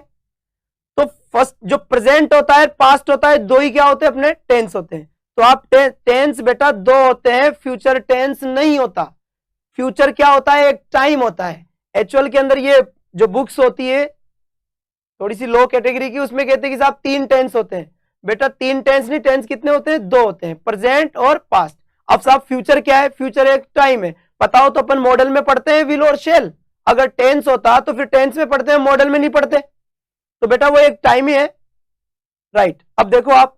तो फर्स्ट जो प्रेजेंट होता है, पास्ट होता है, दो ही क्या होते हैं, अपने टेंस होते हैं। तो आप टेंस बेटा दो होते हैं, फ्यूचर टेंस नहीं होता। फ्यूचर क्या होता है, एक टाइम होता है। एक्चुअल के अंदर ये जो बुक्स होती है थोड़ी सी लो कैटेगरी की, उसमें कहते हैं कि साहब 3 टेंस होते हैं। बेटा 3 टेंस नहीं, टेंस कितने होते हैं, 2 होते हैं, प्रेजेंट और पास्ट। अब साहब फ्यूचर क्या है, फ्यूचर एक टाइम है। बताओ तो अपन मॉडल में पढ़ते हैं विल और शेल, अगर टेंस होता तो फिर टेंस में पढ़ते हैं, मॉडल में नहीं पढ़ते। तो बेटा वो एक टाइम ही है, राइट। अब देखो आप,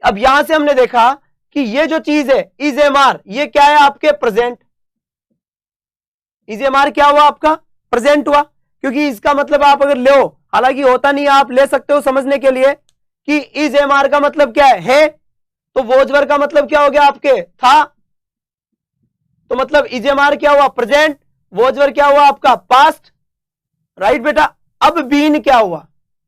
अब यहां से हमने देखा कि ये जो चीज है इज एम आर, ये क्या है आपके प्रेजेंट। इज एम आर क्या हुआ आपका, प्रेजेंट हुआ, क्योंकि इसका मतलब आप अगर ले, हालांकि होता नहीं, आप ले सकते हो समझने के लिए कि इज एम आर का मतलब क्या है। तो वोजवर का मतलब क्या हो गया आपके, था। तो मतलब इज एम आर क्या हुआ, प्रेजेंट, वोजवर क्या हुआ आपका, पास्ट, राइट बेटा। अब बीन क्या हुआ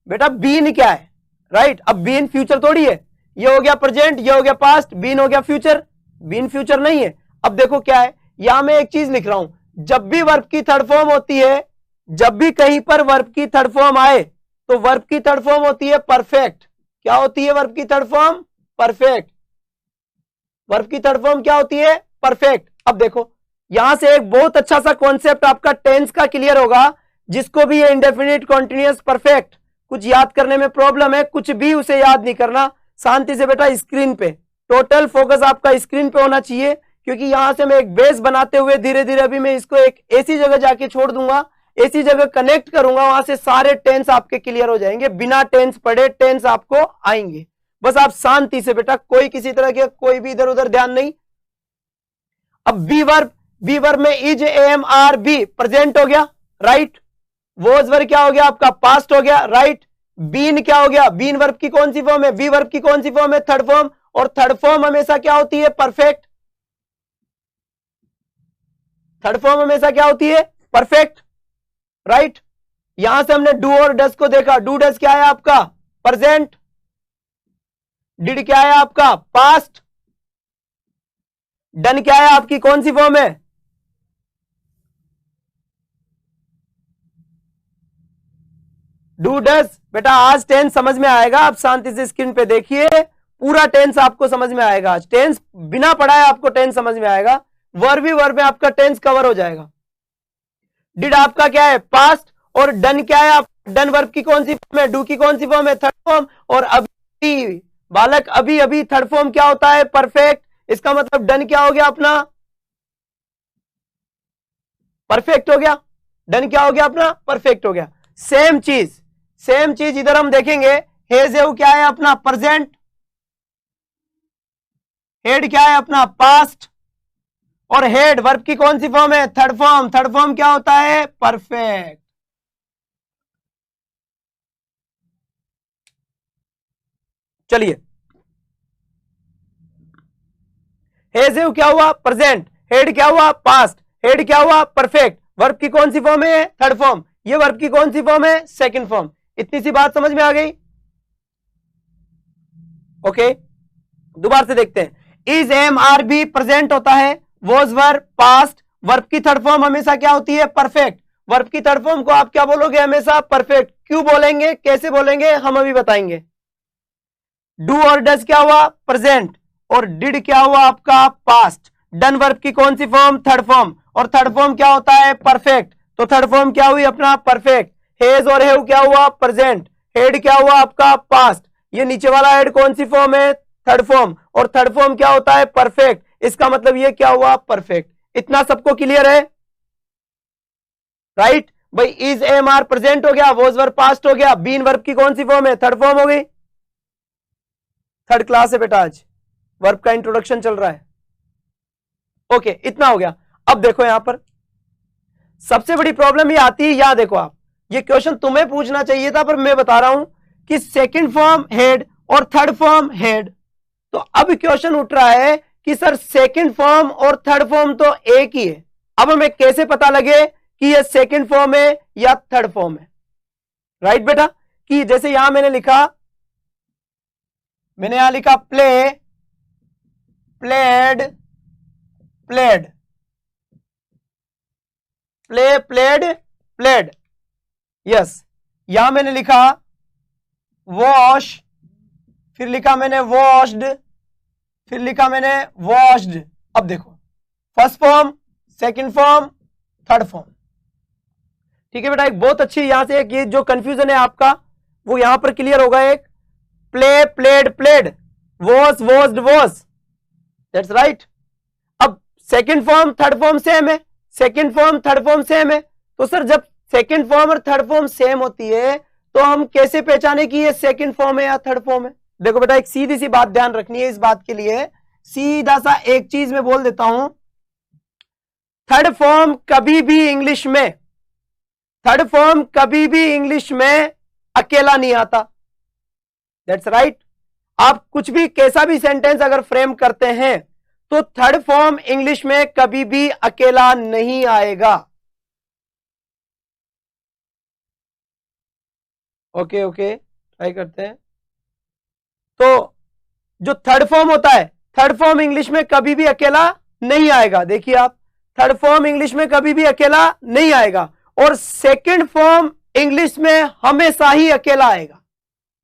बेटा, बीन क्या है, राइट। अब बीन फ्यूचर थोड़ी है, ये हो गया प्रेजेंट, ये हो गया पास्ट, बीन हो गया फ्यूचर। बीन फ्यूचर नहीं है। अब देखो क्या है, यहां मैं एक चीज लिख रहा हूं, जब भी वर्ब की थर्ड फॉर्म होती है, जब भी कहीं पर वर्ब की थर्ड फॉर्म आए तो वर्ब की थर्ड फॉर्म होती है परफेक्ट। क्या होती है वर्ब की थर्ड फॉर्म, परफेक्ट। वर्ब की थर्ड फॉर्म क्या होती है, परफेक्ट। अब देखो यहां से एक बहुत अच्छा सा कॉन्सेप्ट आपका टेंस का क्लियर होगा, जिसको भी ये इंडेफिनिट, कॉन्टिन्यूअस, परफेक्ट कुछ याद करने में प्रॉब्लम है, कुछ भी उसे याद नहीं करना, शांति से बेटा स्क्रीन पे, टोटल फोकस आपका स्क्रीन पे होना चाहिए। क्योंकि यहां से मैं एक बेस बनाते हुए धीरे धीरे अभी मैं इसको एक ऐसी जगह जाके छोड़ दूंगा, ऐसी जगह कनेक्ट करूंगा, वहां से सारे टेंस आपके क्लियर हो जाएंगे, बिना टेंस पढ़े टेंस आपको आएंगे। बस आप शांति से बेटा, कोई किसी तरह के कोई भी इधर उधर ध्यान नहीं। अब बी वर्ब में is am are be present हो गया, राइट। वॉज वर्ब क्या हो गया आपका, पास्ट हो गया, राइट। बीन क्या हो गया, बीन वर्ब की कौन सी फॉर्म है, बी वर्ब की कौन सी फॉर्म है, थर्ड फॉर्म। और थर्ड फॉर्म हमेशा क्या होती है, परफेक्ट। थर्ड फॉर्म हमेशा क्या होती है, परफेक्ट, राइट। यहां से हमने डू और डस को देखा, डू डस क्या है आपका, प्रेजेंट। डिड क्या है आपका, पास्ट। डन क्या है आपकी कौन सी फॉर्म है, डू डस। बेटा आज टेंस समझ में आएगा, आप शांति से स्क्रीन पे देखिए, पूरा टेंस आपको समझ में आएगा। आज टेंस बिना पढ़ाए आपको टेंस समझ में आएगा, वर्ब ही वर्ब में आपका टेंस कवर हो जाएगा। डिड आपका क्या है, पास्ट। और डन क्या है, आप डन वर्ब की कौन सी फॉर्म है, डू की कौन सी फॉर्म है, थर्ड फॉर्म। और अभी बालक अभी अभी थर्ड फॉर्म क्या होता है, परफेक्ट। इसका मतलब डन क्या हो गया अपना, परफेक्ट हो गया। डन क्या हो गया अपना, परफेक्ट हो गया। सेम चीज इधर हम देखेंगे, हेज है वो क्या है अपना, प्रेजेंट। हेड क्या है अपना, पास्ट। और हेड वर्ब की कौन सी फॉर्म है, थर्ड फॉर्म। थर्ड फॉर्म क्या होता है, परफेक्ट। चलिए, हेज है वो क्या हुआ, प्रेजेंट। हेड क्या हुआ, पास्ट। हेड क्या हुआ, परफेक्ट। वर्ब की कौन सी फॉर्म है, थर्ड फॉर्म। ये वर्ब की कौन सी फॉर्म है, सेकंड फॉर्म। इतनी सी बात समझ में आ गई। ओके, दोबारा से देखते हैं। Is am are be present होता है, वॉज वर्ब पास्ट। वर्ब की थर्ड फॉर्म हमेशा क्या होती है, परफेक्ट। वर्ब की थर्ड फॉर्म को आप क्या बोलोगे, हमेशा परफेक्ट। क्यों बोलेंगे, कैसे बोलेंगे, हम अभी बताएंगे। डू और डज क्या हुआ, प्रेजेंट। और डिड क्या हुआ आपका, पास्ट। डन वर्ब की कौन सी फॉर्म, थर्ड फॉर्म। और थर्ड फॉर्म क्या होता है, परफेक्ट। तो थर्ड फॉर्म क्या हुई अपना, परफेक्ट। हेज और हेव क्या हुआ, प्रेजेंट। हेड क्या हुआ आपका, पास्ट। ये नीचे वाला हेड कौन सी फॉर्म है, थर्ड फॉर्म। और थर्ड फॉर्म क्या होता है, परफेक्ट। इसका मतलब ये क्या हुआ, परफेक्ट। इतना सबको क्लियर है, राइट। भाई इज एम आर प्रेजेंट हो गया, वॉज वर्ब पास्ट हो गया, बीन वर्ब की कौन सी फॉर्म है, थर्ड फॉर्म हो गई। थर्ड क्लास है बेटा, आज वर्ब का इंट्रोडक्शन चल रहा है। ओके, इतना हो गया। अब देखो यहां पर सबसे बड़ी प्रॉब्लम ये आती है, यहां देखो आप, ये क्वेश्चन तुम्हें पूछना चाहिए था पर मैं बता रहा हूं कि सेकंड फॉर्म हेड और थर्ड फॉर्म हेड। तो अब क्वेश्चन उठ रहा है कि सर सेकंड फॉर्म और थर्ड फॉर्म तो एक ही है, अब हमें कैसे पता लगे कि ये सेकंड फॉर्म है या थर्ड फॉर्म है, राइट बेटा। कि जैसे यहां मैंने यहां लिखा play, played, played, play, played, played. Yes, यहां मैंने लिखा वॉश, फिर लिखा मैंने वॉश्ड, फिर लिखा मैंने वॉश्ड। अब देखो first form, second form, third form. ठीक है बेटा, एक बहुत अच्छी यहां से एक ये जो कंफ्यूजन है आपका वो यहां पर क्लियर होगा। एक play, played, played, wash, washed, wash, that's right. अब second form third form same है, second form third form same है। तो सर जब सेकंड फॉर्म और थर्ड फॉर्म सेम होती है तो हम कैसे पहचाने कि ये सेकंड फॉर्म है या थर्ड फॉर्म है। देखो बेटा, एक सीधी सी बात ध्यान रखनी है, इस बात के लिए सीधा सा एक चीज मैं बोल देता हूं, थर्ड फॉर्म कभी भी इंग्लिश में, थर्ड फॉर्म कभी भी इंग्लिश में अकेला नहीं आता, दैट्स राइट। आप कुछ भी कैसा भी सेंटेंस अगर फ्रेम करते हैं तो थर्ड फॉर्म इंग्लिश में कभी भी अकेला नहीं आएगा। ओके ओके, ट्राई करते हैं। तो जो थर्ड फॉर्म होता है, थर्ड फॉर्म इंग्लिश में कभी भी अकेला नहीं आएगा। देखिए आप, थर्ड फॉर्म इंग्लिश में कभी भी अकेला नहीं आएगा और सेकंड फॉर्म इंग्लिश में हमेशा ही अकेला आएगा,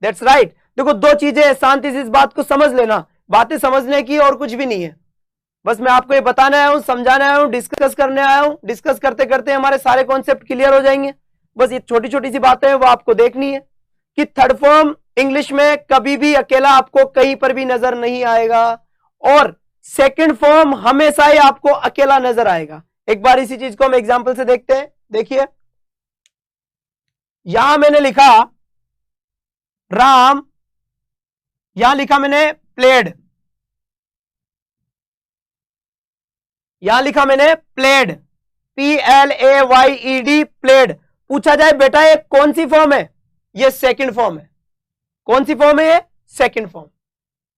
दैट्स राइट। देखो दो चीजें, शांति से इस बात को समझ लेना, बातें समझने की और कुछ भी नहीं है, बस मैं आपको ये बताने आया हूं, समझाने आया हूं, डिस्कस करने आया हूं। डिस्कस करते करते हमारे सारे कॉन्सेप्ट क्लियर हो जाएंगे। बस ये छोटी छोटी सी बातें हैं वो आपको देखनी है कि थर्ड फॉर्म इंग्लिश में कभी भी अकेला आपको कहीं पर भी नजर नहीं आएगा और सेकंड फॉर्म हमेशा ही आपको अकेला नजर आएगा। एक बार इसी चीज को हम एग्जांपल से देखते हैं। देखिए यहां मैंने लिखा राम, यहां लिखा मैंने प्लेड, यहां लिखा मैंने प्लेड, PLAYED, प्लेड। पूछा जाए बेटा ये कौन सी फॉर्म है, ये सेकंड फॉर्म है। कौन सी फॉर्म है ये, सेकंड फॉर्म,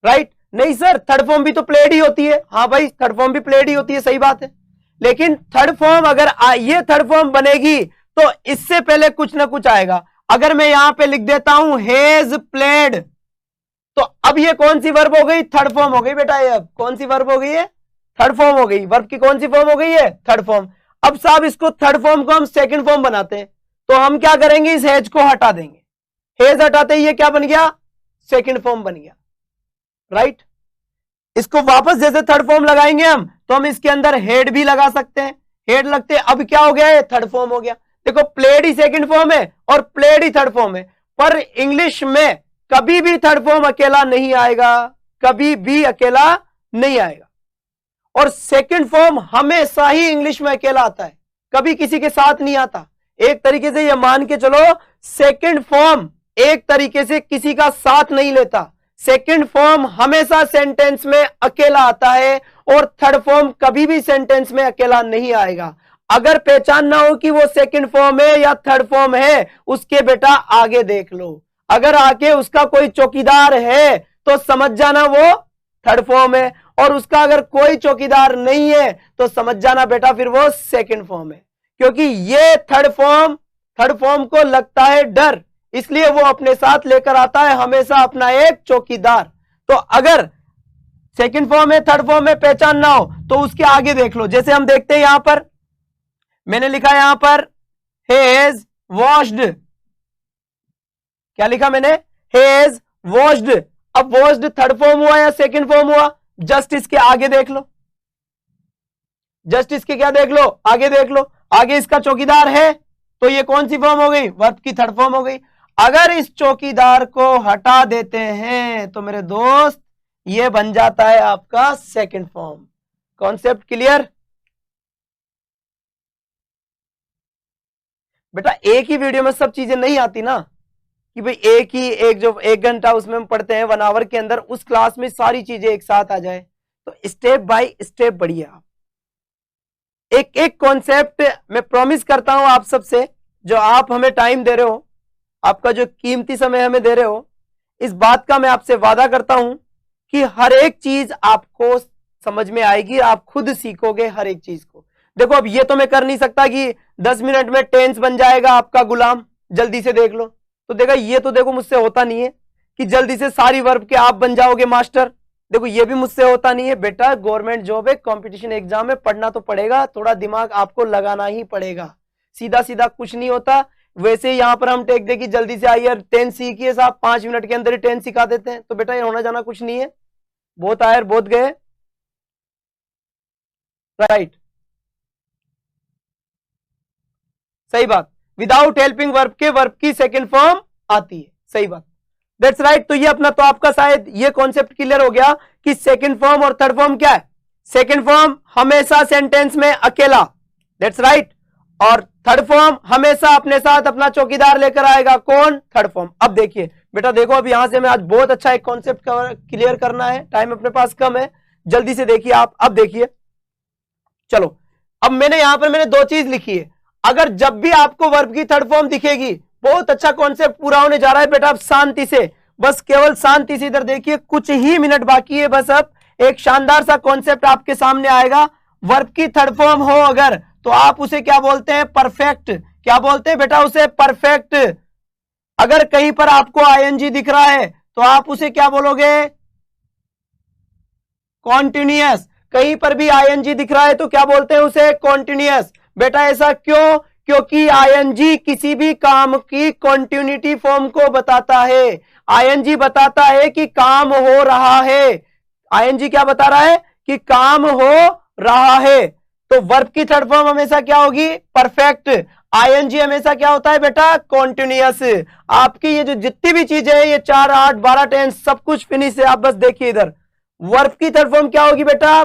राइट। नहीं सर थर्ड फॉर्म भी तो प्लेड ही होती है। हाँ भाई थर्ड फॉर्म भी प्लेड ही होती है, सही बात है। लेकिन थर्ड फॉर्म अगर ये थर्ड फॉर्म बनेगी तो इससे पहले कुछ ना कुछ आएगा। अगर मैं यहां पे लिख देता हूं हेज प्लेड, तो अब ये कौन सी वर्ब हो गई, थर्ड फॉर्म हो गई बेटा। ये अब कौन सी वर्ब हो गई है, थर्ड फॉर्म हो गई। वर्ब की कौन सी फॉर्म हो गई है, थर्ड फॉर्म। अब साहब इसको थर्ड फॉर्म को हम सेकंड फॉर्म बनाते हैं, तो हम क्या करेंगे, इस हेज को हटा देंगे। हेज हटाते ही ये क्या बन गया, सेकंड फॉर्म बन गया, राइट। इसको वापस जैसे थर्ड फॉर्म लगाएंगे हम, तो हम इसके अंदर हेड भी लगा सकते हैं। हेड लगते हैं, अब क्या हो गया है, थर्ड फॉर्म हो गया। देखो प्लेड ही सेकंड फॉर्म है और प्लेड ही थर्ड फॉर्म है, पर इंग्लिश में कभी भी थर्ड फॉर्म अकेला नहीं आएगा, कभी भी अकेला नहीं आएगा। और सेकंड फॉर्म हमेशा ही इंग्लिश में अकेला आता है, कभी किसी के साथ नहीं आता। एक तरीके से ये मान के चलो, सेकंड फॉर्म एक तरीके से किसी का साथ नहीं लेता। सेकंड फॉर्म हमेशा सेंटेंस में अकेला आता है और थर्ड फॉर्म कभी भी सेंटेंस में अकेला नहीं आएगा। अगर पहचानना हो कि वो सेकंड फॉर्म है या थर्ड फॉर्म है, उसके बेटा आगे देख लो। अगर आगे उसका कोई चौकीदार है तो समझ जाना वो थर्ड फॉर्म है, और उसका अगर कोई चौकीदार नहीं है तो समझ जाना बेटा फिर वो सेकंड फॉर्म है। क्योंकि ये थर्ड फॉर्म को लगता है डर, इसलिए वो अपने साथ लेकर आता है हमेशा अपना एक चौकीदार। तो अगर सेकंड फॉर्म है थर्ड फॉर्म में पहचानना हो तो उसके आगे देख लो। जैसे हम देखते हैं यहां पर मैंने लिखा यहां पर हेज वॉश्ड, क्या लिखा मैंने, हेज वॉश्ड। अब वॉश्ड थर्ड फॉर्म हुआ या सेकंड फॉर्म हुआ, जस्ट इसके आगे देख लो, जस्ट इसके क्या देख लो, आगे देख लो। आगे इसका चौकीदार है तो ये कौन सी फॉर्म हो गई, वर्ब की थर्ड फॉर्म हो गई। अगर इस चौकीदार को हटा देते हैं तो मेरे दोस्त ये बन जाता है आपका सेकंड फॉर्म। कॉन्सेप्ट क्लियर बेटा। एक ही वीडियो में सब चीजें नहीं आती ना, कि भाई एक जो 1 घंटा उसमें हम पढ़ते हैं 1 आवर के अंदर, उस क्लास में सारी चीजें एक साथ आ जाए। तो स्टेप बाय स्टेप बढ़िए आप एक एक कॉन्सेप्ट मैं प्रॉमिस करता हूं आप सबसे, जो आप हमें टाइम दे रहे हो, आपका जो कीमती समय हमें दे रहे हो, इस बात का मैं आपसे वादा करता हूं कि हर एक चीज आपको समझ में आएगी, आप खुद सीखोगे हर एक चीज को। देखो अब ये तो मैं कर नहीं सकता कि 10 मिनट में टेंस बन जाएगा आपका गुलाम, जल्दी से देख लो। तो देखो ये तो देखो मुझसे होता नहीं है कि जल्दी से सारी वर्ब के आप बन जाओगे मास्टर। देखो ये भी मुझसे होता नहीं है बेटा, गवर्नमेंट जॉब है, कंपटीशन एग्जाम है, पढ़ना तो पड़ेगा, थोड़ा दिमाग आपको लगाना ही पड़ेगा, सीधा सीधा कुछ नहीं होता। वैसे यहां पर हम टेक दे कि जल्दी से आइए 10 सीखिए साहब, 5 मिनट के अंदर ही 10 सिखा देते हैं, तो बेटा ये होना जाना कुछ नहीं है, बहुत आए बहुत गए, राइट, सही बात। विदाउट हेल्पिंग वर्ब के वर्ब की सेकंड फॉर्म आती है, सही बात, दैट्स राइट। तो ये अपना तो आपका शायद ये कॉन्सेप्ट क्लियर हो गया कि सेकंड फॉर्म और थर्ड फॉर्म क्या है। सेकंड फॉर्म हमेशा सेंटेंस में अकेला, दैट्स राइट, और थर्ड फॉर्म हमेशा अपने साथ अपना चौकीदार लेकर आएगा, कौन, थर्ड फॉर्म। अब देखिए बेटा, देखो अब यहां से मैं आज बहुत अच्छा एक कॉन्सेप्ट क्लियर करना है, टाइम अपने पास कम है, जल्दी से देखिए आप। अब देखिए चलो, अब मैंने यहां पर मैंने 2 चीज लिखी है। अगर जब भी आपको वर्ब की थर्ड फॉर्म दिखेगी, बहुत अच्छा कॉन्सेप्ट पूरा होने जा रहा है बेटा। अब शांति से, बस केवल शांति से इधर देखिए, कुछ ही मिनट बाकी है बस। अब एक शानदार सा कॉन्सेप्ट आपके सामने आएगा। वर्ब की थर्ड फॉर्म हो अगर, तो आप उसे क्या बोलते हैं, परफेक्ट। क्या बोलते हैं बेटा उसे, परफेक्ट। अगर कहीं पर आपको आईएनजी दिख रहा है तो आप उसे क्या बोलोगे, कॉन्टिन्यूअस। कहीं पर भी आईएनजी दिख रहा है तो क्या बोलते हैं उसे, कॉन्टिन्यूअस। बेटा ऐसा क्यों, क्योंकि आईएनजी किसी भी काम की कॉन्टिन्यूटी फॉर्म को बताता है। आईएनजी बताता है कि काम हो रहा है, आईएनजी क्या बता रहा है, कि काम हो रहा है। तो वर्ब की थर्ड फॉर्म हमेशा क्या होगी, परफेक्ट। आईएनजी हमेशा क्या होता है बेटा, कॉन्टिन्यूअस। आपकी ये जो जितनी भी चीजें हैं, ये 4, 8, 12 टेंस सब कुछ फिनिश है। आप बस देखिए इधर, वर्ब की थर्ड फॉर्म क्या होगी बेटा,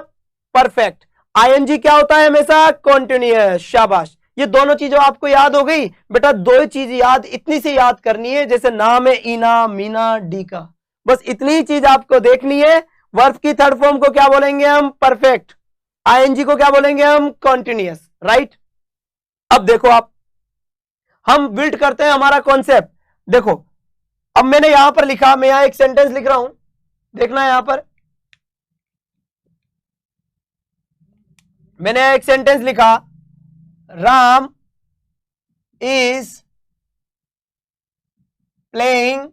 परफेक्ट। आईएनजी क्या होता है हमेशा, कॉन्टिन्यूअस। शाबाश, ये दोनों चीजें आपको याद हो गई बेटा। दो ही चीज याद, इतनी सी याद करनी है, जैसे नाम है ईना, मीना, डी का, बस इतनी ही चीज आपको देखनी है। वर्ब की थर्ड फॉर्म को क्या बोलेंगे हम? परफेक्ट। आईएनजी को क्या बोलेंगे हम? Continuous, right. अब देखो आप, हम बिल्ड करते हैं हमारा कॉन्सेप्ट। देखो अब मैंने यहां पर लिखा, मैं यहां एक सेंटेंस लिख रहा हूं, देखना यहां पर मैंने एक सेंटेंस लिखा, राम इज प्लेइंग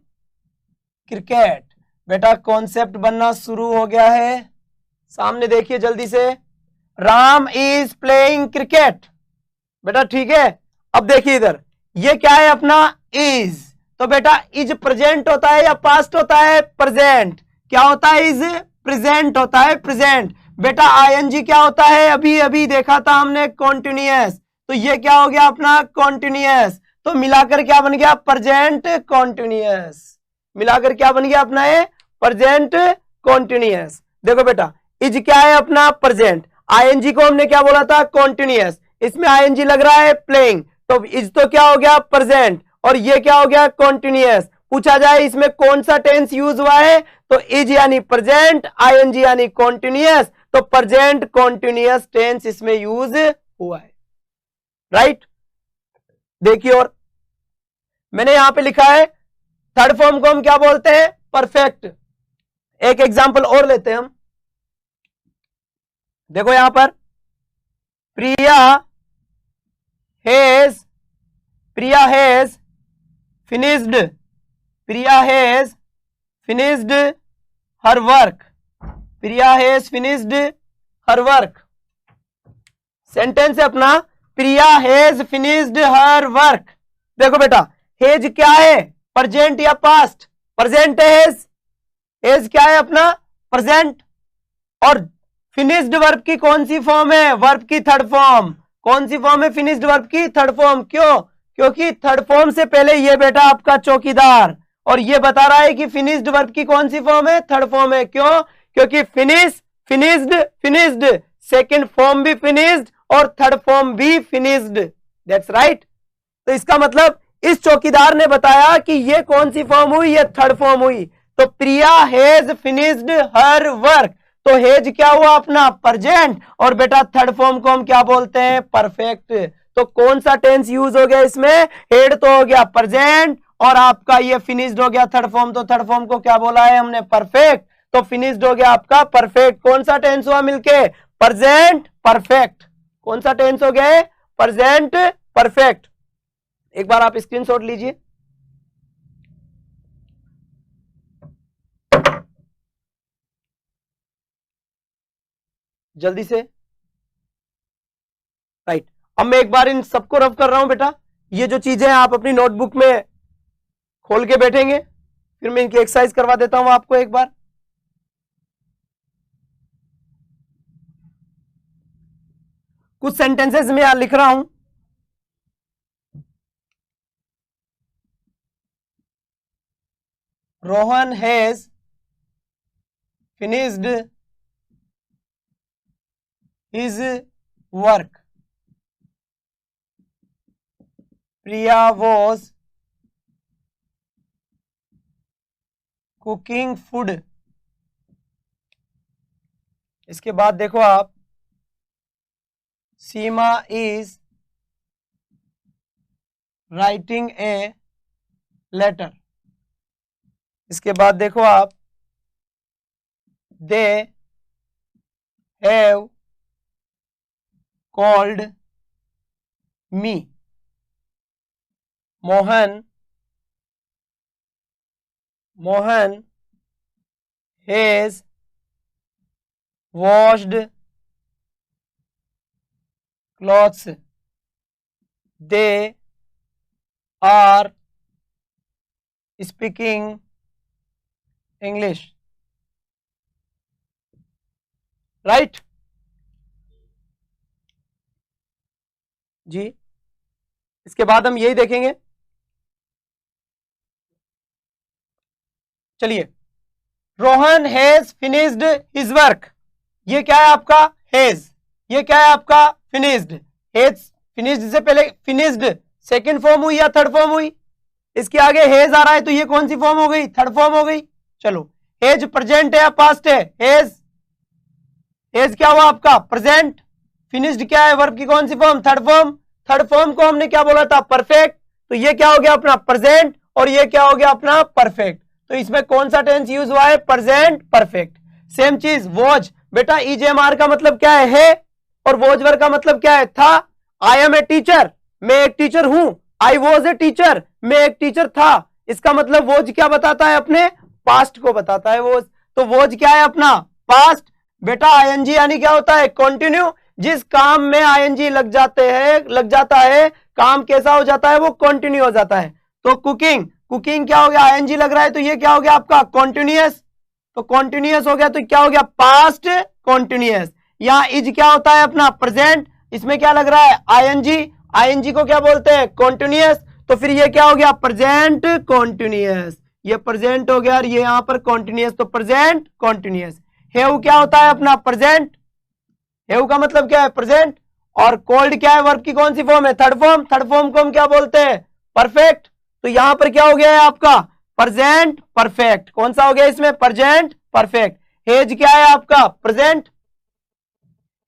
क्रिकेट। बेटा कॉन्सेप्ट बनना शुरू हो गया है, सामने देखिए जल्दी से, राम इज प्लेइंग क्रिकेट। बेटा ठीक है, अब देखिए इधर, ये क्या है अपना? इज। तो बेटा इज प्रेजेंट होता है या पास्ट होता है? प्रेजेंट। क्या होता है? इज प्रेजेंट होता है, प्रेजेंट। बेटा आईएनजी क्या होता है? अभी अभी देखा था हमने, कॉन्टिन्यूअस। तो ये क्या हो गया अपना? कॉन्टिन्यूअस। तो मिलाकर क्या बन गया? Present continuous. मिलाकर क्या बन गया अपना? ये प्रेजेंट कॉन्टिन्यूअस। देखो बेटा इज क्या है अपना? प्रेजेंट। आईएनजी को हमने क्या बोला था? कॉन्टिन्यूअस। इसमें आईएनजी लग रहा है प्लेइंग, तो इज तो क्या हो गया? प्रेजेंट। और ये क्या हो गया? कॉन्टिन्यूअस। पूछा जाए इसमें कौन सा टेंस यूज हुआ है, तो इज यानी प्रेजेंट, आईएनजी यानी कॉन्टिन्यूअस, तो प्रेजेंट कॉन्टिन्यूअस टेंस इसमें यूज हुआ है, राइट। देखिए और मैंने यहां पे लिखा है थर्ड फॉर्म को हम क्या बोलते हैं? परफेक्ट। एक एग्जांपल और लेते हैं हम, देखो यहां पर, Priya has finished, Priya has finished her work, Priya has finished her work. Sentence है अपना, Priya has finished her work. देखो बेटा हैज क्या है? प्रेजेंट या पास्ट? प्रेजेंट है हैज। हैज क्या है अपना? प्रेजेंट। और फिनिश्ड वर्ब की कौन सी फॉर्म है? वर्ब की थर्ड फॉर्म। कौन सी फॉर्म है फिनिश्ड वर्ब की? Third form. क्यों? क्योंकि थर्ड फॉर्म से पहले ये बेटा आपका चौकीदार, और ये बता रहा है कि फिनिश्ड वर्ब की कौन सी फॉर्म है? थर्ड फॉर्म है। क्यों? क्योंकि फिनिश्ड, सेकंड फॉर्म भी फिनिश्ड और थर्ड फॉर्म भी फिनिश्ड। That's right. तो इसका मतलब इस चौकीदार ने बताया कि ये कौन सी फॉर्म हुई? ये थर्ड फॉर्म हुई। तो प्रिया हैज फिनिश्ड हर वर्क, तो हेज क्या हुआ अपना? प्रेजेंट। और बेटा थर्ड फॉर्म को हम क्या बोलते हैं? परफेक्ट। तो कौन सा टेंस यूज हो गया इसमें? हेड तो हो गया प्रेजेंट, और आपका ये फिनिश्ड हो गया थर्ड फॉर्म, तो थर्ड फॉर्म को क्या बोला है हमने? परफेक्ट। तो फिनिश्ड हो गया आपका परफेक्ट। कौन सा टेंस हुआ मिलके? Present perfect. कौन सा टेंस हो गया? Present perfect. एक बार आप स्क्रीनशॉट लीजिए, जल्दी से, राइट। अब मैं एक बार इन सबको रफ कर रहा हूं बेटा। ये जो चीजें आप अपनी नोटबुक में खोल के बैठेंगे, फिर मैं इनकी एक्सरसाइज करवा देता हूं आपको एक बार। कुछ सेंटेंसेस में यहां लिख रहा हूं, Rohan has finished his work, Priya was cooking food. इसके बाद देखो आप, सीमा इज राइटिंग ए लेटर। इसके बाद देखो आप, they have called me. Mohan has washed clothes. They are speaking English. Right? जी, इसके बाद हम यही देखेंगे। चलिए, Rohan has finished his work. ये क्या है आपका? हैज। ये क्या है आपका? फिनिश्ड। हैज फिनिश्ड से पहले फिनिश्ड सेकंड फॉर्म हुई या थर्ड फॉर्म हुई? इसके आगे हेज आ रहा है तो ये कौन सी फॉर्म हो गई? थर्ड फॉर्म हो गई। चलो हेज प्रेजेंट है या पास्ट है? हेज, हेज क्या हुआ आपका? प्रेजेंट। फिनिश्ड क्या है? वर्ब की कौन सी form? Third form. Third form को हमने क्या बोला था? परफेक्ट। तो ये क्या हो गया अपना? प्रेजेंट। और ये क्या हो गया अपना? परफेक्ट। तो इसमें कौन सा टेंस यूज हुआ है? Present perfect. सेम चीज वॉज, बेटा ईजेएमआर का मतलब क्या है? और वॉजवर का मतलब क्या है? था। आई एम ए टीचर, मैं एक टीचर हूं। आई वॉज ए टीचर, मैं एक टीचर था। इसका मतलब वॉज क्या बताता है? अपने पास्ट को बताता है वॉज। तो वॉज क्या है अपना? पास्ट। बेटा आईएनजी यानी क्या होता है? कंटिन्यू। जिस काम में आईएनजी लग जाता है काम कैसा हो जाता है? वो कंटिन्यू हो जाता है। तो कुकिंग, कुकिंग क्या हो गया? आईएनजी लग रहा है तो ये क्या हो गया आपका? कॉन्टिन्यूअस। तो कॉन्टिन्यूअस हो गया तो क्या हो गया? Past continuous. यहाँ इज क्या होता है अपना? प्रेजेंट। इसमें क्या लग रहा है? आईएनजी। आईएनजी को क्या बोलते हैं? कॉन्टिन्यूअस। तो फिर ये क्या हो गया? Present continuous. ये प्रेजेंट हो गया और ये यहाँ पर कॉन्टिन्यूअस, तो प्रेजेंट कॉन्टिन्यूअस। हेव क्या होता है अपना? प्रेजेंट। हेव का मतलब क्या है? प्रेजेंट। और कोल्ड क्या है? वर्ब की कौन सी फॉर्म है? Third form. थर्ड फॉर्म को हम क्या बोलते हैं? परफेक्ट। तो यहां पर क्या हो गया है आपका? Present perfect. कौन सा हो गया इसमें? Present perfect. हेज क्या है आपका? प्रेजेंट।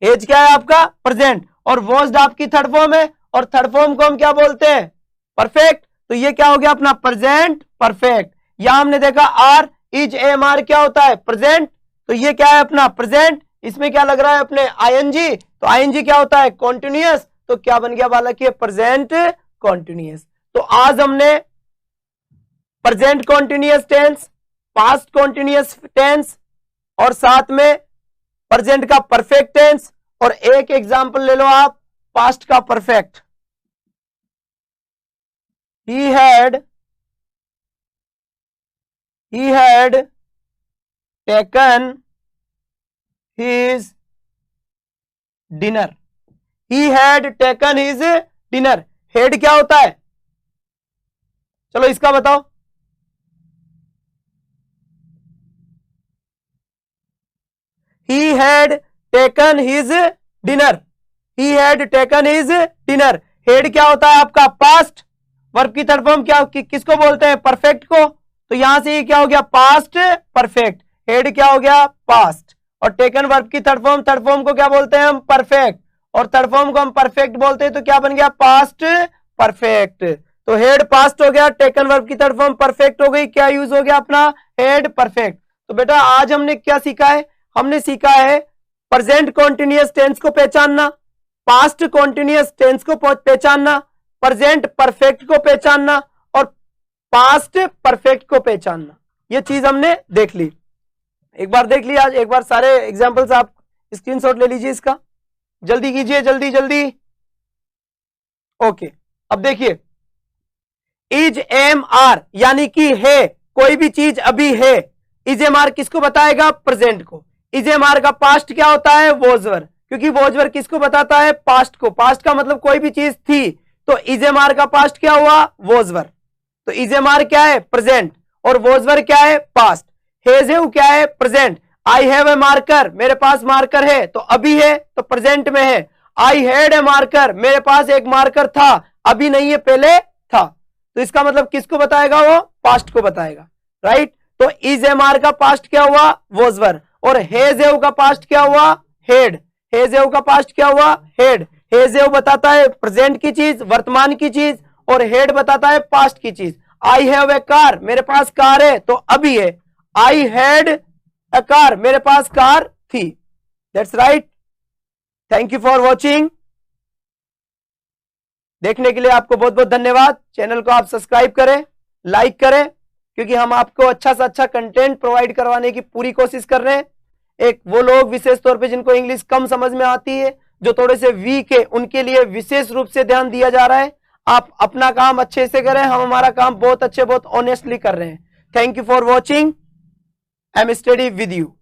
हेज क्या है आपका? प्रेजेंट। और वॉज्ड आपकी थर्ड फॉर्म है और थर्ड फॉर्म को हम क्या बोलते हैं? परफेक्ट। तो ये क्या हो गया अपना? Present perfect. यहां हमने देखा आर, इज, एम आर क्या होता है? प्रेजेंट। तो ये क्या है अपना? प्रेजेंट। इसमें क्या लग रहा है अपने? आईएनजी। तो आईएनजी क्या होता है? कॉन्टिन्यूअस। तो क्या बन गया बालक? ये प्रेजेंट कॉन्टिन्यूअस। तो आज हमने present continuous tense, past continuous tense और साथ में प्रेजेंट का परफेक्ट टेंस और एक एग्जांपल ले लो आप पास्ट का perfect. he had taken his dinner. he had taken his dinner. head क्या होता है? चलो इसका बताओ। he had taken his dinner. he had taken his dinner. head क्या होता है आपका? पास्ट। वर्ब की थर्ड फॉर्म क्या किसको बोलते हैं? परफेक्ट को। तो यहां से ये क्या हो गया? Past perfect. हेड क्या हो गया? पास्ट। और टेकन वर्ब की थर्ड फॉर्म को क्या बोलते हैं हम? परफेक्ट। और थर्ड फॉर्म को हम परफेक्ट बोलते हैं तो क्या बन गया? Past perfect. तो हेड पास्ट हो गया, टेकन वर्ब की थर्ड फॉर्म परफेक्ट हो गई, क्या यूज हो गया अपना? Head perfect. तो बेटा आज हमने क्या सीखा है? हमने सीखा है प्रेजेंट कॉन्टिन्यूअस टेंस को पहचानना, पास्ट कॉन्टिन्यूअस टेंस को पहचानना, प्रेजेंट परफेक्ट को पहचानना और पास्ट परफेक्ट को पहचानना। ये चीज हमने देख ली। एक बार देख लिया, आज एक बार सारे एग्जांपल्स आप स्क्रीनशॉट ले लीजिए इसका, जल्दी कीजिए, जल्दी जल्दी। ओके, अब देखिए इज एम आर यानी कि है, कोई भी चीज अभी है। इज एम आर किसको बताएगा? प्रेजेंट को। इज एम आर का पास्ट क्या होता है? वॉजवर, क्योंकि वॉजवर किसको बताता है? पास्ट को। पास्ट का मतलब कोई भी चीज थी, तो इज एम आर का पास्ट क्या हुआ? वॉजवर। तो इज एम आर क्या है? प्रेजेंट। और वॉजवर क्या है? पास्ट। हेज हैव क्या है? Present. I have a marker, मेरे पास मार्कर है, तो अभी है तो प्रेजेंट में है। आई हैड ए मार्कर, मेरे पास एक मार्कर था, अभी नहीं है, पहले था। तो इसका मतलब किसको बताएगा? वो पास्ट को बताएगा, राइट। तो इज एम आर का पास्ट क्या हुआ? वॉजवर। और हेज हैव का पास्ट क्या हुआ? हेड। हेज हैव का पास्ट क्या हुआ? हेड। हेज हैव बताता है प्रेजेंट की चीज, वर्तमान की चीज, और हेड बताता है पास्ट की चीज। आई हैव ए कार, मेरे पास कार है, तो अभी है। आई हैड अ कार, मेरे पास कार थी। That's right. Thank you for watching. देखने के लिए आपको बहुत बहुत धन्यवाद। चैनल को आप सब्सक्राइब करें, लाइक करें, क्योंकि हम आपको अच्छा से अच्छा कंटेंट प्रोवाइड करवाने की पूरी कोशिश कर रहे हैं। एक वो लोग विशेष तौर पे जिनको इंग्लिश कम समझ में आती है, जो थोड़े से वीक है, उनके लिए विशेष रूप से ध्यान दिया जा रहा है। आप अपना काम अच्छे से करें, हम हमारा काम बहुत अच्छे, बहुत ऑनेस्टली कर रहे हैं। Thank you for watching. I am study with you.